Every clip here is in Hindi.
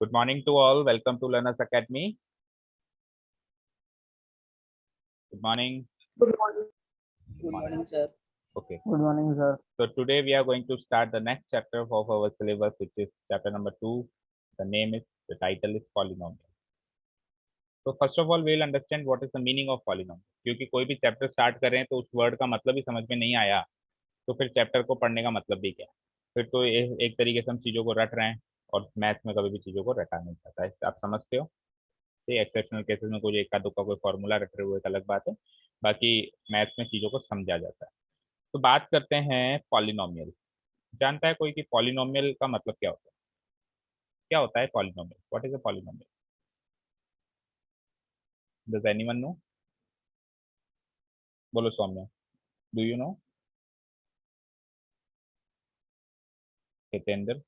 Good morning to all. Welcome to Learners Academy. Good morning. Good morning. Good morning, sir. Okay. Good morning, sir. So today we are going to start the next chapter of our syllabus, which is chapter number 2. The title is polynomial. So first of all, we will understand what is the meaning of polynomial. क्योंकि कोई भी चैप्टर स्टार्ट करें तो उस वर्ड का मतलब ही समझ में नहीं आया तो फिर चैप्टर को पढ़ने का मतलब भी क्या है। फिर तो एक तरीके से हम चीज़ों को रट रहे हैं और मैथ्स में कभी भी चीज़ों को रटा नहीं जाता है, आप समझते हो। एक्सेप्शनल केसेस में कुछ एक दुक्का कोई फॉर्मूला रट रहे हुए एक अलग बात है, बाकी मैथ्स में चीज़ों को समझा जाता है। तो बात करते हैं पॉलिनोमियल। जानता है कोई कि पॉलिनोमियल का मतलब क्या होता है? क्या होता है polynomial? What is a polynomial? Does anyone know? बोलो Saumya, do you know? Hitendra?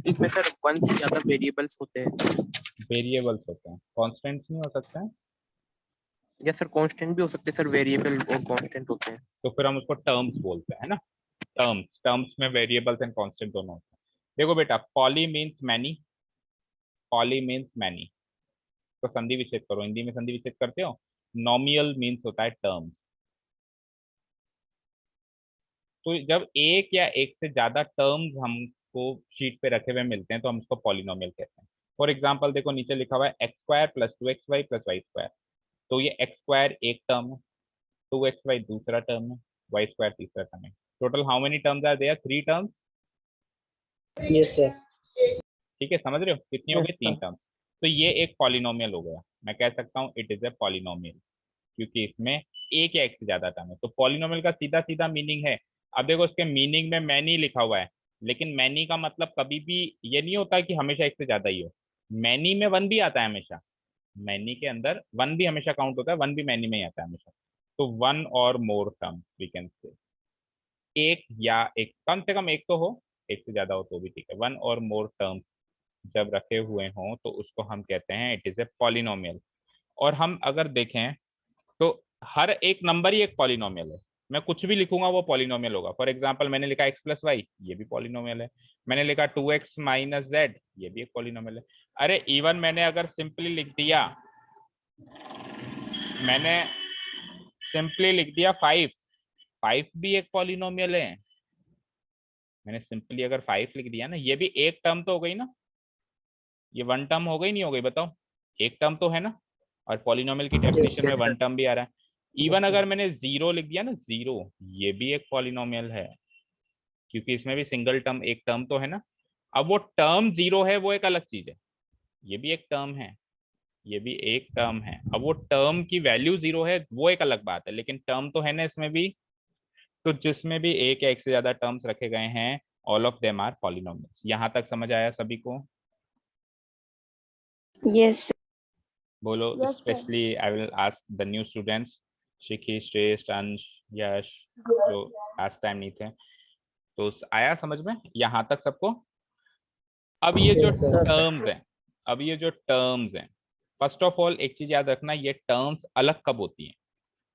इसमें सर वन से ज्यादा वेरिएबल्स होते हैं। वेरिएबल्स होते हैं, कांस्टेंट्स नहीं हो सकते हैं? या सर कांस्टेंट भी हो सकते हैं सर, वेरिएबल और कांस्टेंट होते हैं। तो फिर हम उसको टर्म्स बोलते हैं ना। टर्म्स में वेरिएबल्स एंड कांस्टेंट दोनों होते हैं। देखो बेटा, poly means many. Poly means many, तो संधि विच्छेद करो। हिंदी में संधि विच्छेद करते हो। नॉमियल मीन्स होता है टर्म्स। तो जब एक या एक से ज्यादा टर्म्स हमको शीट पे रखे हुए मिलते हैं तो हम उसको पॉलिनोमियल कहते हैं। फॉर एग्जांपल देखो, नीचे लिखा हुआ है x square plus 2xy plus y square. तो ये एक्स स्क्वायर एक टर्म है, 2xy दूसरा टर्म है, वाई स्क्वायर तीसरा टर्म है। Total how many terms are there? 3 terms. Yes, sir. ठीक है, समझ रहे हो कितनी हो Yes, गई? 3 sir. टर्म्स। तो ये एक पॉलिनोमियल हो गया। मैं कह सकता हूँ इट इज ए पॉलिनोमियल, क्योंकि इसमें एक या एक से ज्यादा टर्म है। तो पॉलिनोमियल का सीधा सीधा मीनिंग है, अब देखो उसके मीनिंग में मैनी लिखा हुआ है, लेकिन मैनी का मतलब कभी भी ये नहीं होता कि हमेशा एक से ज्यादा ही हो। मैनी में वन भी आता है हमेशा, मैनी के अंदर वन भी हमेशा काउंट होता है, वन भी मैनी में ही आता है हमेशा। तो वन और मोर टर्म वी कैन से, एक या एक, कम से कम एक तो हो, एक से ज्यादा हो तो भी ठीक है। वन और मोर टर्म्स जब रखे हुए हों तो उसको हम कहते हैं इट इज ए पॉलिनोमियल। और हम अगर देखें तो हर एक नंबर ही एक पॉलिनोमियल है। मैं कुछ भी लिखूंगा वो पॉलिनोमियल होगा। फॉर एग्जांपल मैंने लिखा x प्लस वाई, ये भी पॉलिनोमियल है। मैंने लिखा 2x माइनस जेड, ये भी एक पॉलिनोमियल है। अरे इवन मैंने अगर सिंपली लिख दिया, मैंने सिंपली लिख दिया 5, 5 भी एक पॉलिनोमियल है। मैंने सिंपली अगर 5 लिख दिया ना, ये भी एक टर्म तो हो गई ना। ये वन टर्म हो गई नहीं हो गई बताओ? एक टर्म तो है ना। और पॉलिनोमियल की डेफिनेशन में Yes, वन sir. टर्म भी आ रहा है। इवन अगर मैंने 0 लिख दिया ना, 0, ये भी एक पॉलिनोमियल है, क्योंकि इसमें भी सिंगल टर्म, एक टर्म तो है ना। अब वो टर्म 0 है वो एक अलग चीज है, ये भी एक टर्म है, ये भी एक टर्म है। अब वो टर्म की वैल्यू 0 है वो एक अलग बात है, लेकिन टर्म तो है ना इसमें भी। तो जिसमें भी एक या एक से ज्यादा टर्म्स रखे गए हैं, all of them are polynomials. यहां तक समझ आया सभी को? Yes. बोलो। Yes, sir. Specially I will ask the new students, Shikhi, Shreshth, Ansh, यश, जो लास्ट टाइम नहीं थे। तो आया समझ में यहाँ तक सबको? अब ये जो Yes, sir. टर्म्स हैं, अब ये जो टर्म्स हैं, फर्स्ट ऑफ ऑल एक चीज याद रखना, ये टर्म्स अलग कब होती हैं?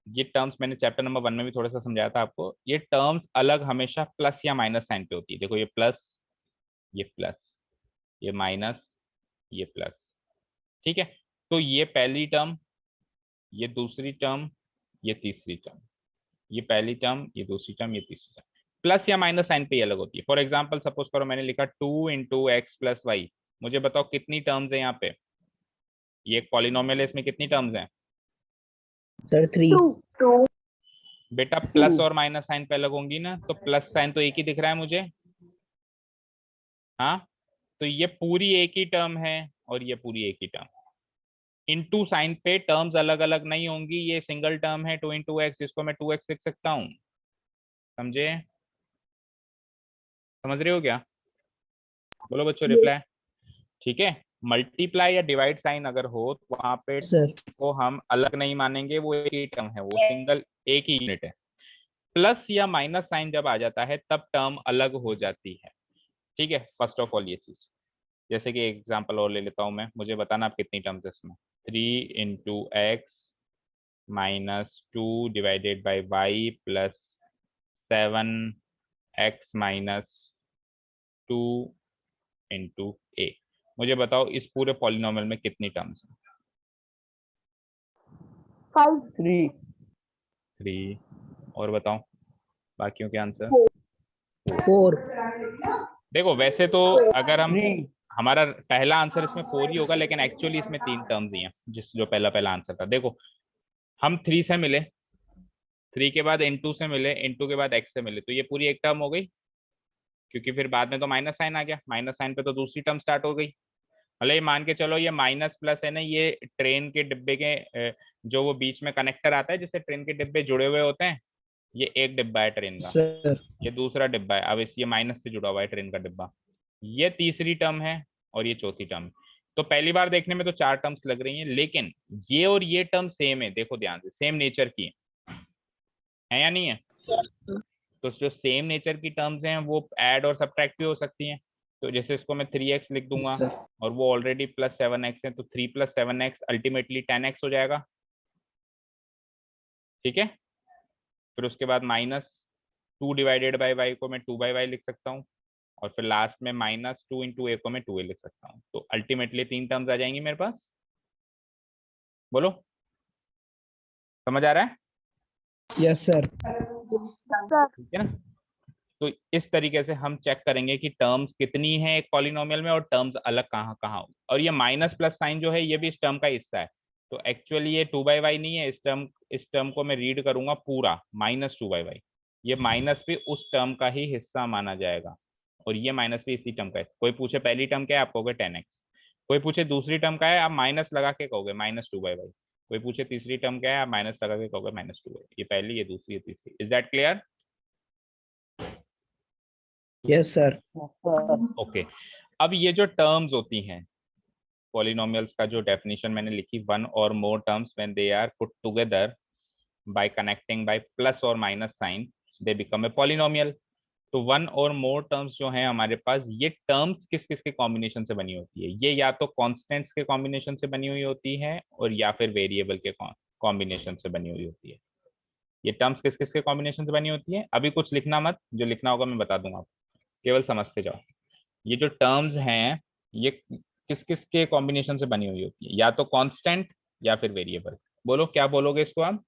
ये टर्म्स मैंने चैप्टर नंबर 1 में भी थोड़ा सा समझाया था आपको। ये टर्म्स अलग हमेशा प्लस या माइनस साइन पे होती है। देखो ये प्लस, ये प्लस, ये माइनस, ये प्लस। ठीक है, तो ये पहली टर्म, ये दूसरी टर्म, ये तीसरी टर्म, ये पहली टर्म, ये दूसरी टर्म, ये तीसरी टर्म, प्लस या माइनस साइन पे ये अलग होती है। फॉर एग्जाम्पल सपोज करो मैंने लिखा 2 इंटू एक्स प्लस वाई। मुझे बताओ कितनी टर्म्स है यहाँ पे? ये एक पॉलिनोमियल है, इसमें कितनी टर्म्स हैं? Sir, 3. Two. बेटा प्लस और माइनस साइन पे अलग होंगी ना, तो प्लस साइन तो एक ही दिख रहा है मुझे। हाँ, तो ये पूरी एक ही टर्म है और ये पूरी एक ही टर्म। इनटू साइन पे टर्म्स अलग अलग नहीं होंगी, ये सिंगल टर्म है 2 इंटू एक्स, जिसको मैं 2x लिख सकता हूँ। समझे? समझ रहे हो क्या? बोलो बच्चों रिप्लाई। ठीक है, मल्टीप्लाई या डिवाइड साइन अगर हो तो वहां पे Sir. को हम अलग नहीं मानेंगे, वो एक ही टर्म है, वो सिंगल एक ही यूनिट है। प्लस या माइनस साइन जब आ जाता है तब टर्म अलग हो जाती है। ठीक है, फर्स्ट ऑफ ऑल ये चीज, जैसे कि एग्जांपल और ले लेता हूं मैं, मुझे बताना आप कितनी टर्म्स है इसमें। 3 into x minus 2 divided by y plus 7x minus 2 into a. मुझे बताओ इस पूरे पॉलिनोमियल में कितनी टर्म्स हैं? 3 3। और बताओ बाकियों के आंसर। 4 देखो वैसे तो अगर हम 3 हमारा पहला आंसर इसमें 4 ही होगा, लेकिन एक्चुअली इसमें 3 टर्म्स ही हैं। जिस जो पहला पहला आंसर था, देखो हम 3 से मिले, 3 के बाद इनटू से मिले, इनटू के बाद एक्स से मिले, तो ये पूरी एक टर्म हो गई, क्योंकि फिर बाद में तो माइनस साइन आ गया, माइनस साइन पे तो दूसरी टर्म स्टार्ट हो गई। मतलब ये मान के चलो, ये माइनस प्लस है ना, ये ट्रेन के डिब्बे के जो वो बीच में कनेक्टर आता है जिससे ट्रेन के डिब्बे जुड़े हुए होते हैं, ये एक डिब्बा है ट्रेन का, सर। ये दूसरा डिब्बा है। अब इस ये माइनस से जुड़ा हुआ है ट्रेन का डिब्बा, ये तीसरी टर्म है और ये चौथी टर्म। तो पहली बार देखने में तो 4 टर्म्स लग रही हैं, लेकिन ये और ये टर्म सेम है, देखो ध्यान से, सेम नेचर की है या नहीं है? तो जो सेम नेचर की टर्म्स हैं वो ऐड और सब्ट्रैक्ट भी हो सकती हैं। तो जैसे इसको मैं 3x लिख दूंगा और वो ऑलरेडी प्लस 7x है, तो 3 + 7x अल्टीमेटली 10x हो जाएगा। ठीक है, फिर उसके बाद -2 डिवाइडेड बाई y को मैं 2/y लिख सकता हूँ, और फिर लास्ट में -2 इंटू a को मैं 2a लिख सकता हूँ। तो अल्टीमेटली 3 टर्म्स आ जाएंगी मेरे पास। बोलो, समझ आ रहा है? Yes sir. ठीक है ना? तो इस तरीके से हम चेक करेंगे कि टर्म्स कितनी है एक पॉलिनोमियल में और टर्म्स अलग कहाँ कहाँ होगी। और ये माइनस प्लस साइन जो है ये भी इस टर्म का हिस्सा है। तो एक्चुअली ये 2/y नहीं है, इस टर्म को मैं रीड करूंगा पूरा -2/y। ये माइनस भी उस टर्म का ही हिस्सा माना जाएगा, और ये माइनस भी इसी टर्म का है। कोई पूछे पहली टर्म क्या है, आप कहोगे 10x। कोई पूछे दूसरी टर्म का है, आप माइनस लगा के कहोगे -2/y। कोई पूछे तीसरी टर्म क्या है, आप माइनस लगा के कहोगे -2y। ये पहली, ये दूसरी, ये तीसरी। Is that clear? Yes sir. Okay. अब ये जो टर्म्स होती हैं पॉलिनोमियल्स का, जो डेफिनेशन मैंने लिखी, वन और more terms when they are put together by connecting by plus और minus sign, they become a polynomial. तो वन और मोर टर्म्स जो हैं हमारे पास, ये टर्म्स किस किस के कॉम्बिनेशन से बनी होती है? ये या तो कॉन्स्टेंट्स के कॉम्बिनेशन से बनी हुई होती है, और या फिर वेरिएबल के कॉम्बिनेशन से बनी हुई होती है। ये टर्म्स किस किस के कॉम्बिनेशन से बनी होती है? अभी कुछ लिखना मत, जो लिखना होगा मैं बता दूंगा, केवल समझते जाओ। ये जो टर्म्स हैं ये किस किस के कॉम्बिनेशन से बनी हुई होती है? या तो कांस्टेंट या फिर वेरिएबल। बोलो क्या बोलोगे इसको आप?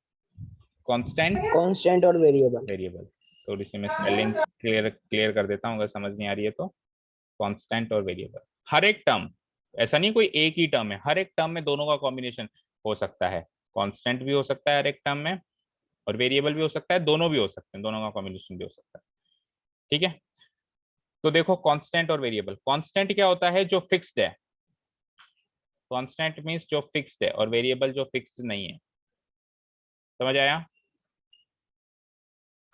कांस्टेंट, कांस्टेंट और वेरिएबल। वेरिएबल। थोड़ी सी मैं स्पेलिंग क्लियर कर देता हूँ अगर समझ नहीं आ रही है तो। कांस्टेंट और वेरिएबल, हर एक टर्म, ऐसा नहीं कोई एक ही टर्म है, हर एक टर्म में दोनों का कॉम्बिनेशन हो सकता है। कांस्टेंट भी हो सकता है हर एक टर्म में, और वेरिएबल भी हो सकता है, दोनों भी हो सकते हैं, दोनों का कॉम्बिनेशन भी हो सकता है। ठीक है, तो देखो कांस्टेंट और वेरिएबल। कांस्टेंट क्या होता है? जो फिक्स्ड है। कांस्टेंट मींस जो फिक्स्ड है, और वेरिएबल जो फिक्स्ड नहीं है। समझ आया?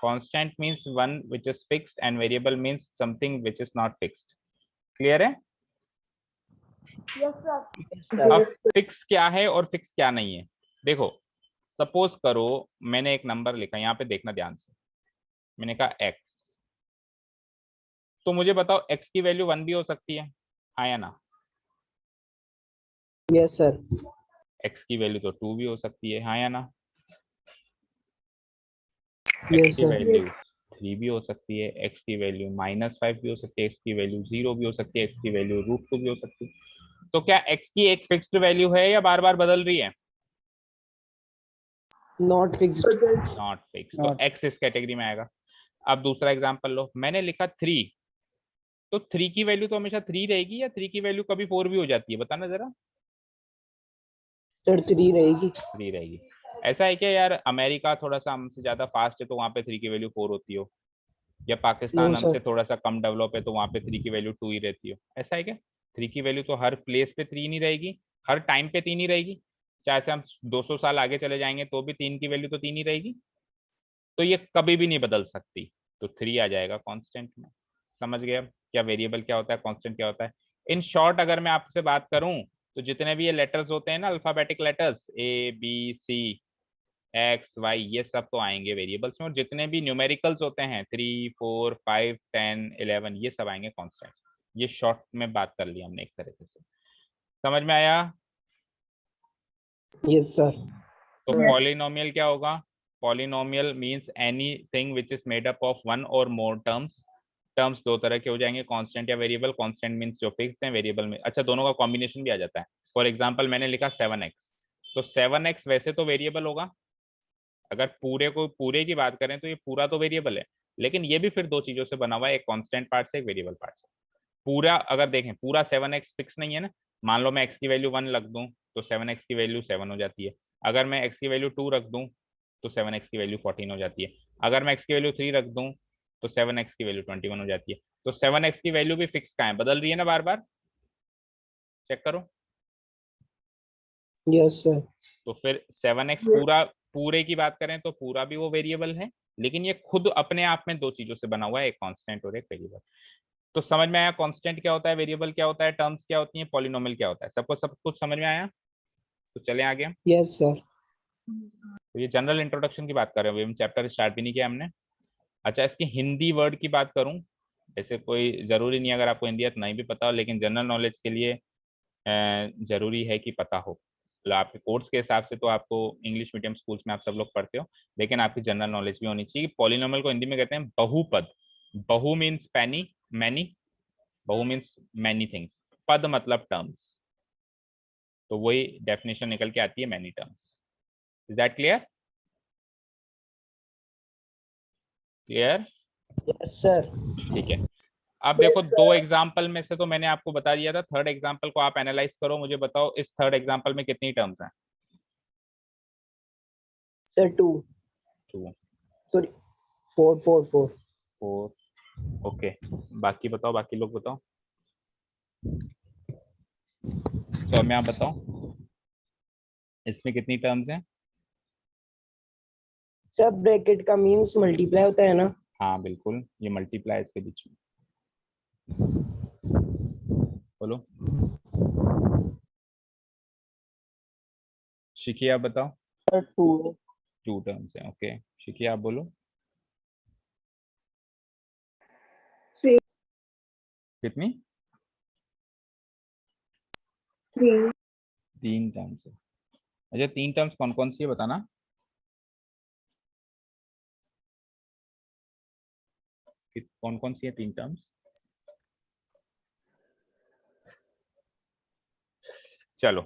Constant means one which is fixed, and variable means something which is not fixed. Clear है? अब फिक्स क्या है और फिक्स क्या नहीं है, देखो। सपोज करो मैंने एक नंबर लिखा, यहाँ पे देखना ध्यान से, मैंने कहा x, तो मुझे बताओ x की वैल्यू 1 भी हो सकती है, हाँ या ना? Yes sir. x की वैल्यू तो 2 भी हो सकती है, हाँ या ना? x यस की सर। वैल्यू 3 भी हो सकती है, x की वैल्यू -5 भी हो सकती है, x की वैल्यू 0 भी हो सकती है, x की वैल्यू √2 भी हो सकती है। तो क्या x की एक फिक्स्ड वैल्यू है या बार बार बदल रही है? Not fixed. नॉट फिक्स, तो x इस कैटेगरी में आएगा। अब दूसरा एग्जांपल लो, मैंने लिखा 3, तो 3 की वैल्यू तो हमेशा 3 रहेगी, या 3 की वैल्यू कभी 4 भी हो जाती है? बताना जरा। सर 3 रहेगी। 3 रहेगी। ऐसा है क्या यार, अमेरिका थोड़ा सा हमसे ज्यादा फास्ट है तो वहां पे 3 की वैल्यू 4 होती हो, या नो पाकिस्तान हमसे सर। थोड़ा सा कम डेवलप है तो वहां पे 3 की वैल्यू 2 ही रहती हो? ऐसा है क्या? 3 की वैल्यू तो हर प्लेस पे 3 ही रहेगी, हर टाइम पे 3 ही रहेगी, चाहे से हम 200 साल आगे चले जाएंगे तो भी 3 की वैल्यू तो 3 ही रहेगी। तो ये कभी भी नहीं बदल सकती, तो 3 आ जाएगा कांस्टेंट में। समझ गए अब क्या वेरिएबल क्या होता है, कांस्टेंट क्या होता है? इन शॉर्ट अगर मैं आपसे बात करूं, तो जितने भी ये लेटर्स होते हैं ना, alphabetic letters, A B C X Y, ये सब तो आएंगे वेरिएबल्स में, और जितने भी न्यूमेरिकल्स होते हैं 3 4 5 10 11, ये सब आएंगे कांस्टेंट। ये शॉर्ट में बात कर ली हमने एक तरीके से। समझ में आया? Yes sir. तो पॉलिनोमियल क्या होगा? Polynomial means anything which is made up of one और मोर टर्म्स। टर्म्स दो तरह के हो जाएंगे, कांस्टेंट या वेरिएबल। कांस्टेंट मींस जो फिक्स्ड है, वेरिएबल में अच्छा दोनों का कॉम्बिनेशन भी आ जाता है। फॉर एग्जांपल मैंने लिखा 7x, तो 7x वैसे तो वेरिएबल होगा, अगर पूरे की बात करें तो ये पूरा तो वेरिएबल है, लेकिन ये भी फिर दो चीजों से बना हुआ है, एक कांस्टेंट पार्ट से, एक वेरिएबल पार्ट से। पूरा अगर देखें, पूरा 7x फिक्स नहीं है ना। मान लो मैं x की वैल्यू 1 रख दूं तो 7x की वैल्यू 7 हो जाती है। अगर मैं x की वैल्यू 2 रख दूं तो 7x की वैल्यू 14 हो जाती है। अगर मैं x की वैल्यू 3 रख दूं तो 7x की वैल्यू 21 हो जाती है। तो 7x की वैल्यू भी फिक्स कहाँ है, बदल रही है ना बार बार, चेक करो। Yes sir. तो फिर 7x पूरा, पूरे की बात करें तो पूरा भी वो वेरिएबल है, लेकिन ये खुद अपने आप में दो चीजों से बना हुआ है, एक कांस्टेंट और एक वेरिएबल। तो समझ में आया कांस्टेंट क्या होता है, वेरिएबल क्या होता है, टर्म्स क्या होती हैं, पॉलिनोमियल क्या होता है, सबको सब कुछ समझ में आया। तो चले आगे। Yes sir. तो ये जनरल इंट्रोडक्शन की बात कर रहे हैं, अभी हम चैप्टर स्टार्ट भी नहीं किया हमने। अच्छा, इसकी हिंदी वर्ड की बात करूं, ऐसे कोई जरूरी नहीं अगर आपको हिंदी नहीं भी पता हो, लेकिन जनरल नॉलेज के लिए जरूरी है कि पता हो। मतलब आपके कोर्स के हिसाब से तो आपको इंग्लिश मीडियम स्कूल्स में आप सब लोग पढ़ते हो, लेकिन आपकी जनरल नॉलेज भी होनी चाहिए। पॉलिनोमियल को हिंदी में कहते हैं बहुपद। बहु मीन्स पैनी, मैनी, बहु मीन्स मैनी थिंग्स, पद मतलब टर्म्स, तो वही डेफिनेशन निकल के आती है, many terms. Is that clear? Clear? Yes sir. ठीक है। अब देखो, दो एग्जाम्पल में से तो मैंने आपको बता दिया था, थर्ड एग्जाम्पल को आप एनालाइज करो, मुझे बताओ इस थर्ड एग्जाम्पल में कितनी टर्म्स हैं। Sir 2, 2, sorry 4 4 4। 4, ओके। बाकी बताओ, बाकी लोग बताओ, सौम्या आप बताओ इसमें कितनी टर्म्स हैं। सब ब्रैकेट का मींस मल्टीप्लाई होता है ना। हाँ बिल्कुल, ये मल्टीप्लाई इसके बीच में, बोलो। शिखी आप बताओ। सर 2 2 टर्म्स हैं, ओके। शिखी आप बोलो। 3 कितनी? 3। 3 टर्म्स है। अच्छा, 3 टर्म्स कौन कौन सी है बताना। कौन कौन सी है 3 टर्म्स? चलो,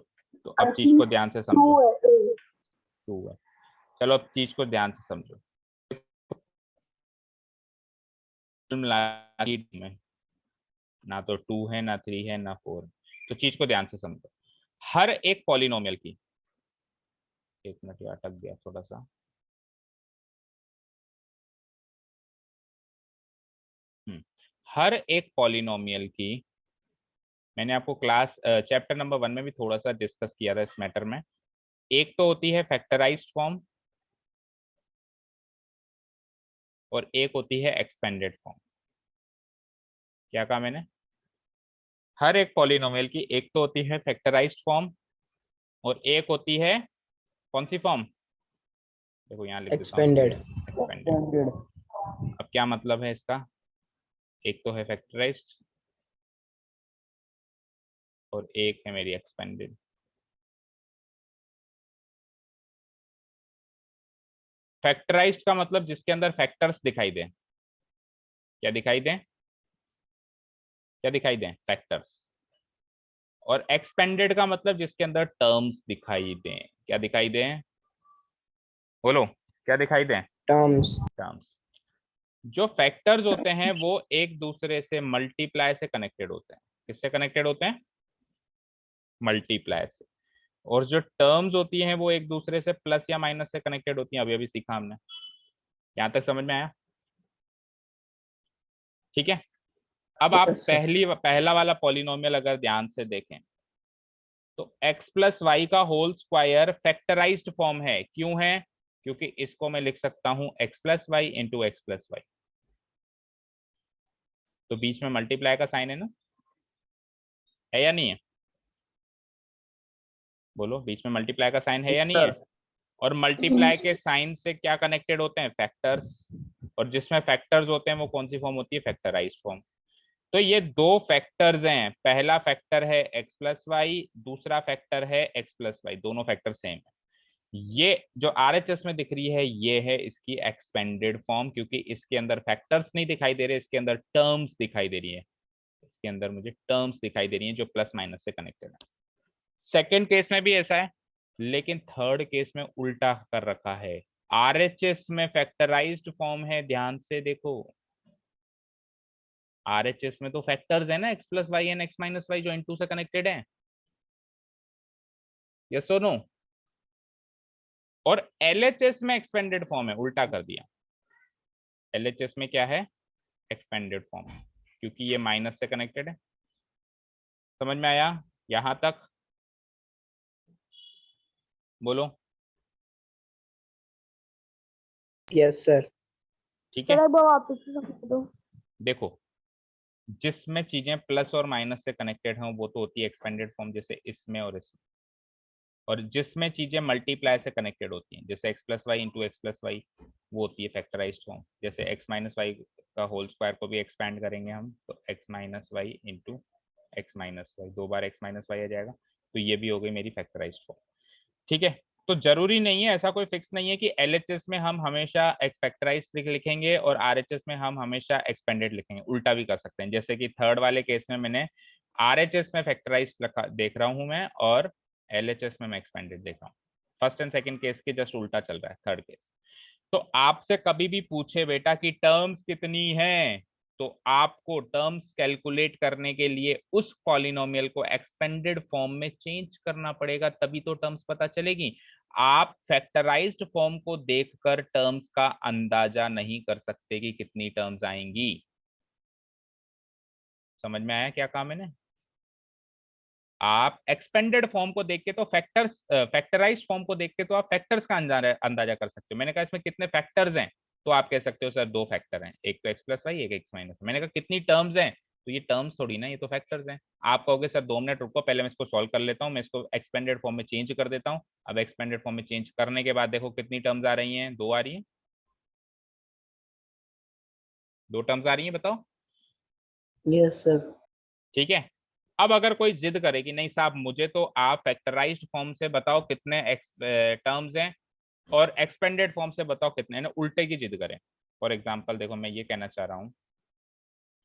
तो अब चीज को ध्यान से समझो। 2 है, चलो अब चीज को ध्यान से समझो। कुल मिला के में ना तो 2 है, ना 3 है, ना 4। तो चीज को ध्यान से समझो। हर एक पॉलिनोमियल की, एक मिनट ये अटक गया थोड़ा सा। हर एक पॉलिनोमियल की, मैंने आपको क्लास चैप्टर नंबर 1 में भी थोड़ा सा डिस्कस किया था इस मैटर में। एक तो होती है फैक्टराइज्ड फॉर्म और एक होती है एक्सपेंडेड फॉर्म। क्या कहा मैंने? हर एक पॉलिनोमियल की एक तो होती है फैक्टराइज्ड फॉर्म और एक होती है कौन सी फॉर्म, देखो यहाँ लिख देता हूँ, एक्सपेंडेड। एक्सपेंडेड। अब क्या मतलब है इसका, एक तो है फैक्टराइज्ड और एक है मेरी एक्सपेंडेड। फैक्टराइज्ड का मतलब जिसके अंदर फैक्टर्स दिखाई दें। क्या दिखाई दें? क्या दिखाई दें? फैक्टर्स। और एक्सपेंडेड का मतलब जिसके अंदर टर्म्स दिखाई दें। क्या दिखाई दें, बोलो, क्या दिखाई दें? टर्म्स। टर्म्स। जो फैक्टर्स होते हैं वो एक दूसरे से मल्टीप्लाई से कनेक्टेड होते हैं। किससे कनेक्टेड होते हैं? मल्टीप्लाई से। और जो टर्म्स होती हैं वो एक दूसरे से प्लस या माइनस से कनेक्टेड होती हैं, अभी अभी सीखा हमने। यहां तक समझ में आया? ठीक है। अब आप यस सर। पहला वाला पॉलिनोमियल अगर ध्यान से देखें तो x प्लस वाई का होल स्क्वायर फैक्टराइज्ड फॉर्म है। क्यों है? क्योंकि इसको मैं लिख सकता हूं x plus y into x plus y. तो बीच में मल्टीप्लाई का साइन है ना, है या नहीं है? बोलो, बीच में मल्टीप्लाई का साइन है या नहीं है? सर और मल्टीप्लाई के साइन से क्या कनेक्टेड होते हैं? फैक्टर्स। और जिसमें फैक्टर्स होते हैं वो कौन सी फॉर्म होती है? Factorised form. तो ये दो फैक्टर्स हैं, पहला फैक्टर है x प्लस वाई, दूसरा फैक्टर है x प्लस वाई, दोनों फैक्टर सेम है। ये जो RHS में दिख रही है ये है इसकी एक्सपेंडेड फॉर्म, क्योंकि इसके अंदर फैक्टर्स नहीं दिखाई दे रहे, इसके अंदर टर्म्स दिखाई दे रही है। इसके अंदर मुझे टर्म्स दिखाई दे रही हैं जो प्लस माइनस से कनेक्टेड है। सेकेंड केस में भी ऐसा है, लेकिन थर्ड केस में उल्टा कर रखा है। RHS में फैक्टराइज्ड फॉर्म है, ध्यान से देखो। RHS में तो फैक्टर्स है ना, x plus y and x minus y जो इन टू से कनेक्टेड है, यस और नो। और LHS में एक्सपेंडेड फॉर्म है, उल्टा कर दिया। LHS में क्या है, एक्सपेंडेड फॉर्म, क्योंकि ये माइनस से कनेक्टेड है। समझ में आया यहां तक? बोलो। Yes sir. ठीक है, वापस से समझा दो। देखो जिसमें चीजें प्लस और माइनस से कनेक्टेड हैं वो तो होती है एक्सपेंडेड फॉर्म, जैसे इसमें और इसमें। और जिसमें चीजें मल्टीप्लाई से कनेक्टेड होती हैं, जैसे x plus y into x plus y, वो होती है फैक्टराइज्ड फॉर्म। जैसे x माइनस वाई का होल स्क्वायर को भी एक्सपैंड करेंगे हम, तो x minus y into x minus y, 2 बार x माइनस वाई आ जाएगा, तो ये भी हो गई मेरी फैक्टराइज्ड फॉर्म। ठीक है, तो जरूरी नहीं है, ऐसा कोई फिक्स नहीं है कि LHS में हम हमेशा फैक्टराइज लिखेंगे और RHS में हम हमेशा एक्सपेंडेड लिखेंगे, उल्टा भी कर सकते हैं। जैसे कि थर्ड वाले केस में मैंने RHS में फैक्टराइज देख रहा हूं मैं, और LHS में मैं एक्सपेंडेड देख रहा हूँ। फर्स्ट एंड सेकंड केस के जस्ट उल्टा चल रहा है थर्ड केस। तो आपसे कभी भी पूछे बेटा कि टर्म्स कितनी है, तो आपको टर्म्स कैलकुलेट करने के लिए उस पॉलिनोमियल को एक्सपेंडेड फॉर्म में चेंज करना पड़ेगा, तभी तो टर्म्स पता चलेगी। आप फैक्टराइज्ड फॉर्म को देखकर टर्म्स का अंदाजा नहीं कर सकते कि कितनी टर्म्स आएंगी। समझ में आया क्या काम है ना? आप एक्सपेंडेड फॉर्म को देख के तो फैक्टराइज्ड फॉर्म को देख के तो आप फैक्टर्स का अंदाजा कर सकते हो। मैंने कहा इसमें कितने फैक्टर्स हैं, तो आप कह सकते हो सर 2 फैक्टर हैं, एक तो x प्लस वाई, एक x माइनस। मैंने कहा कितनी टर्म्स हैं, तो ये टर्म्स थोड़ी ना, ये तो फैक्टर्स हैं। आप कहोगे सर 2 मिनट रुको, पहले मैं इसको सॉल्व कर लेता हूँ, मैं इसको एक्सपेंडेड फॉर्म में चेंज कर देता हूँ। अब एक्सपेंडेड फॉर्म में चेंज करने के बाद देखो कितनी टर्म्स आ रही हैं, 2 आ रही हैं, 2 टर्म्स आ रही हैं, बताओ। Yes sir. ठीक है, अब अगर कोई जिद करे कि नहीं साहब मुझे तो आप फैक्टराइज्ड फॉर्म से बताओ कितने टर्म्स हैं और एक्सपेंडेड फॉर्म से बताओ कितने, ना उल्टे की जिद करें। फॉर एग्जांपल देखो, मैं ये कहना चाह रहा हूँ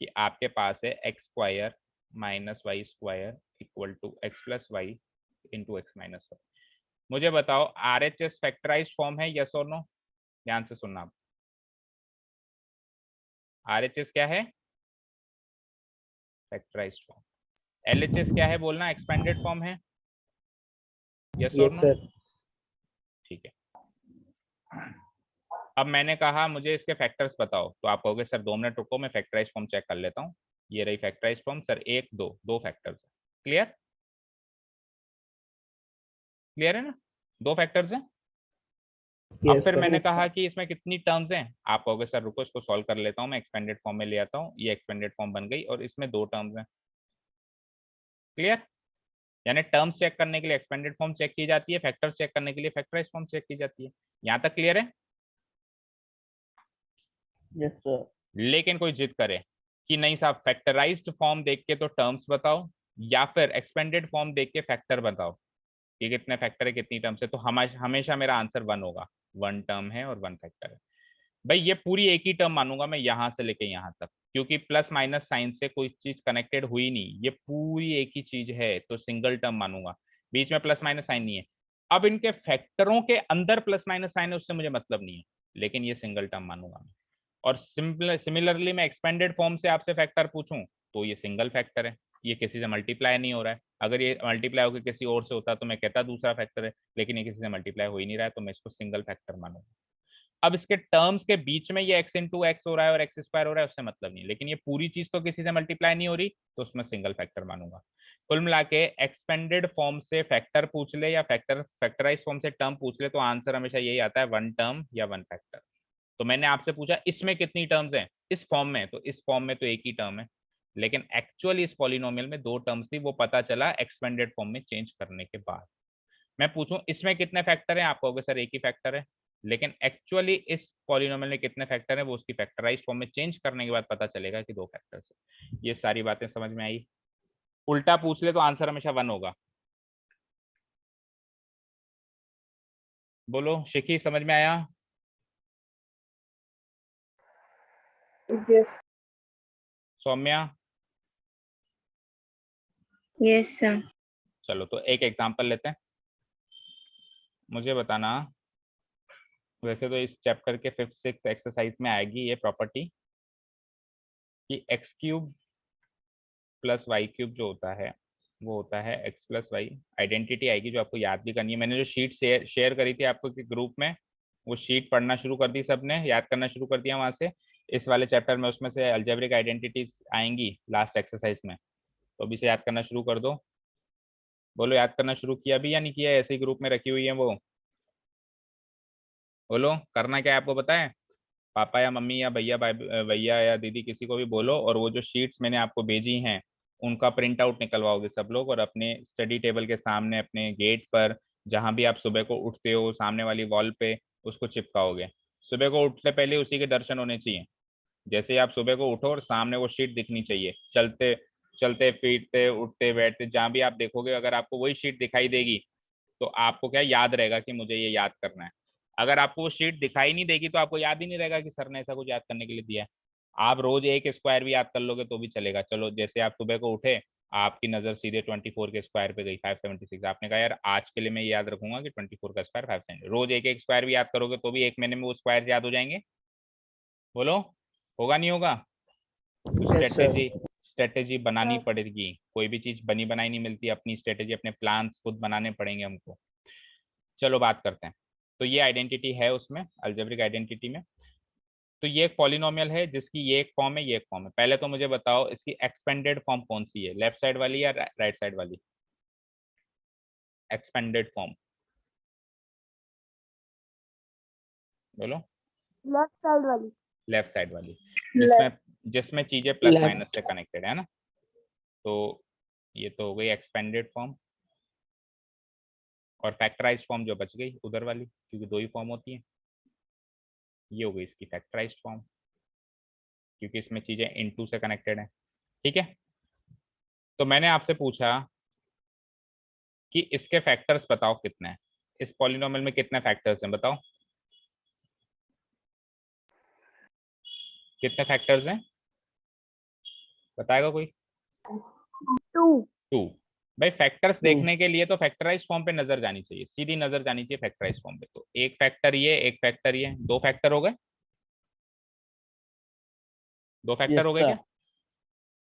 कि आपके पास है x square minus y square equal to x plus y into x minus y. मुझे बताओ RHS फैक्टराइज्ड फॉर्म है, यस और नो? ध्यान से सुनना आप। RHS क्या है? Factorised form. LHS क्या है बोलना? एक्सपेंडेड फॉर्म है, यस और यस नो? सर। ठीक है, अब मैंने कहा मुझे इसके फैक्टर्स बताओ, तो आप कहोगे सर 2 मिनट रुको, मैं फैक्टराइज फॉर्म चेक कर लेता हूँ। ये रही फैक्टराइज फॉर्म सर, एक दो, 2 फैक्टर्स है। क्लियर? क्लियर है ना? 2 फैक्टर्स हैं। अब यस फिर सर। मैंने कहा कि इसमें कितनी टर्म्स हैं, आप कहोगे सर रुको इसको सॉल्व कर लेता हूँ, मैं एक्सपेंडेड फॉर्म में ले आता हूँ। ये एक्सपेंडेड फॉर्म बन गई और इसमें 2 टर्म्स हैं। क्लियर? यानी टर्म्स चेक करने के लिए एक्सपेंडेड फॉर्म चेक की जाती है, फैक्टर्स चेक करने के लिए फैक्टराइज फॉर्म चेक की जाती है। यहाँ तक क्लियर है? Yes sir. लेकिन कोई जिद करे कि नहीं साहब फैक्टराइज्ड फॉर्म देख के तो टर्म्स बताओ, या फिर एक्सपेंडेड फॉर्म देख के फैक्टर बताओ कि कितने फैक्टर है, कितनी टर्म्स है, तो हमेशा मेरा आंसर 1 होगा। 1 टर्म है और 1 फैक्टर है। भाई ये पूरी एक ही टर्म मानूंगा मैं, यहां से लेके यहां तक, क्योंकि प्लस माइनस साइन से कोई चीज कनेक्टेड हुई नहीं, ये पूरी एक ही चीज है, तो सिंगल टर्म मानूंगा। बीच में प्लस माइनस साइन नहीं है। अब इनके फैक्टरों के अंदर प्लस माइनस साइन है, उससे मुझे मतलब नहीं है, लेकिन ये सिंगल टर्म मानूंगा मैं। और सिमिलरली मैं एक्सपेंडेड फॉर्म से आपसे फैक्टर पूछूं, तो ये सिंगल फैक्टर है, ये किसी से मल्टीप्लाई नहीं हो रहा है। अगर ये मल्टीप्लाई होकर किसी और से होता तो मैं कहता दूसरा फैक्टर है, लेकिन ये किसी से मल्टीप्लाई हो ही नहीं रहा है, तो मैं इसको सिंगल फैक्टर मानूंगा। अब इसके टर्म्स के बीच में ये x इंटू एक्स हो रहा है और एक्स स्क्वायर हो रहा है, उससे मतलब नहीं, लेकिन ये पूरी चीज तो किसी से मल्टीप्लाई नहीं हो रही, तो उसमें सिंगल फैक्टर मानूंगा। कुल मिला के एक्सपेंडेड फॉर्म से फैक्टर पूछ ले या फैक्टराइज फॉर्म से टर्म पूछ ले, तो आंसर हमेशा यही आता है, 1 टर्म या 1 फैक्टर। तो मैंने आपसे पूछा इसमें कितनी टर्म्स हैं, इस फॉर्म में, तो इस फॉर्म में तो एक ही टर्म है, लेकिन एक्चुअली इस पॉलिनोमियल में 2 टर्म्स थी, वो पता चला एक्सपेंडेड फॉर्म में चेंज करने के बाद। मैं पूछूं इसमें कितने फैक्टर हैं, आप कहोगे सर एक ही फैक्टर है, लेकिन एक्चुअली इस पॉलिनोमियल में कितने फैक्टर हैं वो उसकी फैक्टराइज फॉर्म में चेंज करने के बाद पता चलेगा कि 2 फैक्टर्स है। ये सारी बातें समझ में आई? उल्टा पूछ ले तो आंसर हमेशा 1 होगा। बोलो शिखी, समझ में आया? Yes. सौम्या? Yes, sir. चलो तो एक एग्जांपल लेते हैं, मुझे बताना। वैसे तो इस चैप्टर के 5th 6th एक्सरसाइज में आएगी ये प्रॉपर्टी कि x cube plus y cube जो होता है वो होता है एक्स प्लस वाई। आइडेंटिटी आएगी जो आपको याद भी करनी है। मैंने जो शीट शेयर करी थी आपको कि ग्रुप में, वो शीट पढ़ना शुरू कर दी, सबने याद करना शुरू कर दिया वहां से। इस वाले चैप्टर में उसमें से अलजेब्रिक आइडेंटिटीज आएंगी लास्ट एक्सरसाइज में, तो अभी से याद करना शुरू कर दो। बोलो याद करना शुरू किया भी या नहीं किया? ऐसे ही ग्रुप में रखी हुई है वो। बोलो करना क्या है आपको पता है? पापा या मम्मी या भैया भैया या दीदी किसी को भी बोलो, और वो जो शीट्स मैंने आपको भेजी हैं उनका प्रिंट आउट निकलवाओगे सब लोग, और अपने स्टडी टेबल के सामने अपने गेट पर जहां भी आप सुबह को उठते हो सामने वाली वॉल पे उसको चिपकाओगे। सुबह को उठते पहले उसी के दर्शन होने चाहिए। जैसे ही आप सुबह को उठो और सामने वो शीट दिखनी चाहिए, चलते चलते फिरते उठते बैठते जहां भी आप देखोगे, अगर आपको वही शीट दिखाई देगी तो आपको क्या याद रहेगा कि मुझे ये याद करना है। अगर आपको वो शीट दिखाई नहीं देगी तो आपको याद ही नहीं रहेगा कि सर ने ऐसा कुछ याद करने के लिए दिया है। आप रोज एक स्क्वायर भी याद कर लोगे तो भी चलेगा। चलो जैसे आप सुबह को उठे, आपकी नजर सीधे 24 के स्क्वायर पे गई 576, आपने कहा यार आज के लिए मैं ये याद रखूंगा कि 24 का स्क्वायर 576। रोज एक एक स्क्वायर भी याद करोगे तो भी एक महीने में वो स्क्वायर याद हो जाएंगे। बोलो होगा नहीं होगा? तो Yes, sir. स्ट्रेटेजी बनानी पड़ेगी। कोई भी चीज बनी बनाई नहीं मिलती, अपनी स्ट्रेटेजी अपने प्लान्स खुद बनाने पड़ेंगे हमको। चलो बात करते हैं। तो ये आइडेंटिटी है उसमें, अलजेब्रिक आइडेंटिटी में। तो ये एक पॉलिनोमियल है जिसकी ये एक फॉर्म है, ये एक फॉर्म है। पहले तो मुझे बताओ इसकी एक्सपेंडेड फॉर्म कौन सी है, लेफ्ट साइड वाली या राइट साइड वाली? एक्सपेंडेड फॉर्म बोलो। लेफ्ट साइड वाली। लेफ्ट साइड वाली, जिसमें लेफ्ट। जिसमें चीजें प्लस माइनस लेफ्ट। से कनेक्टेड है ना। तो ये तो हो गई एक्सपेंडेड फॉर्म, और फैक्टराइज्ड फॉर्म जो बच गई उधर वाली, क्योंकि दो ही फॉर्म होती है। ये हो गई इसकी फैक्टराइज्ड फॉर्म, क्योंकि इसमें चीजें इनटू से कनेक्टेड है। ठीक है, तो मैंने आपसे पूछा कि इसके फैक्टर्स बताओ कितने हैं, इस पॉलिनोमियल में कितने फैक्टर्स हैं बताओ, कितने फैक्टर्स हैं बताएगा कोई? 2। 2। भाई फैक्टर्स 2। देखने के लिए तो फैक्टराइज फॉर्म पे नजर जानी चाहिए, सीधी नजर जानी चाहिए फैक्टराइज फॉर्म पे। तो एक फैक्टर ये, एक फैक्टर ये, दो फैक्टर हो गए, दो फैक्टर Yes, हो गए sir. क्या?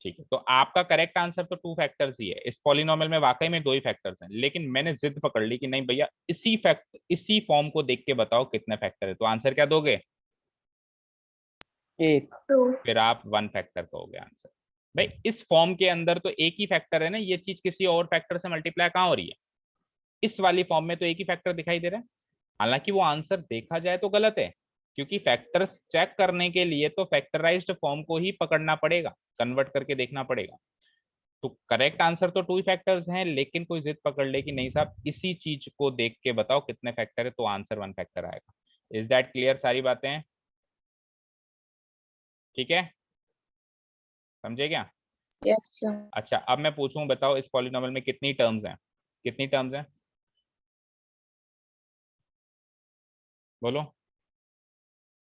ठीक है, तो आपका करेक्ट आंसर तो 2 फैक्टर्स ही है। इस पॉलिनोमियल में वाकई में 2 ही फैक्टर्स हैं, लेकिन मैंने जिद पकड़ ली कि नहीं भैया इसी फॉर्म को देख के बताओ कितने फैक्टर है। तो आंसर क्या दोगे? 1। 2। फिर आप 1 फैक्टर कहोगे आंसर। भाई इस फॉर्म के अंदर तो एक ही फैक्टर है ना, ये चीज किसी और फैक्टर से मल्टीप्लाई कहाँ हो रही है? इस वाली फॉर्म में तो एक ही फैक्टर दिखाई दे रहा है। हालांकि वो आंसर देखा जाए तो गलत है, क्योंकि फैक्टर्स चेक करने के लिए तो फैक्टराइज्ड फॉर्म को ही पकड़ना पड़ेगा, कन्वर्ट करके देखना पड़ेगा। तो करेक्ट आंसर तो 2 फैक्टर्स हैं, लेकिन कोई जिद पकड़ ले कि नहीं साहब इसी चीज को देख के बताओ कितने फैक्टर है, तो आंसर 1 फैक्टर आएगा। Is that clear? सारी बातें ठीक है, समझे क्या? Yes, sir. अच्छा अब मैं पूछूं, बताओ इस पॉलिनोमियल में कितनी टर्म्स हैं? कितनी टर्म्स हैं बोलो?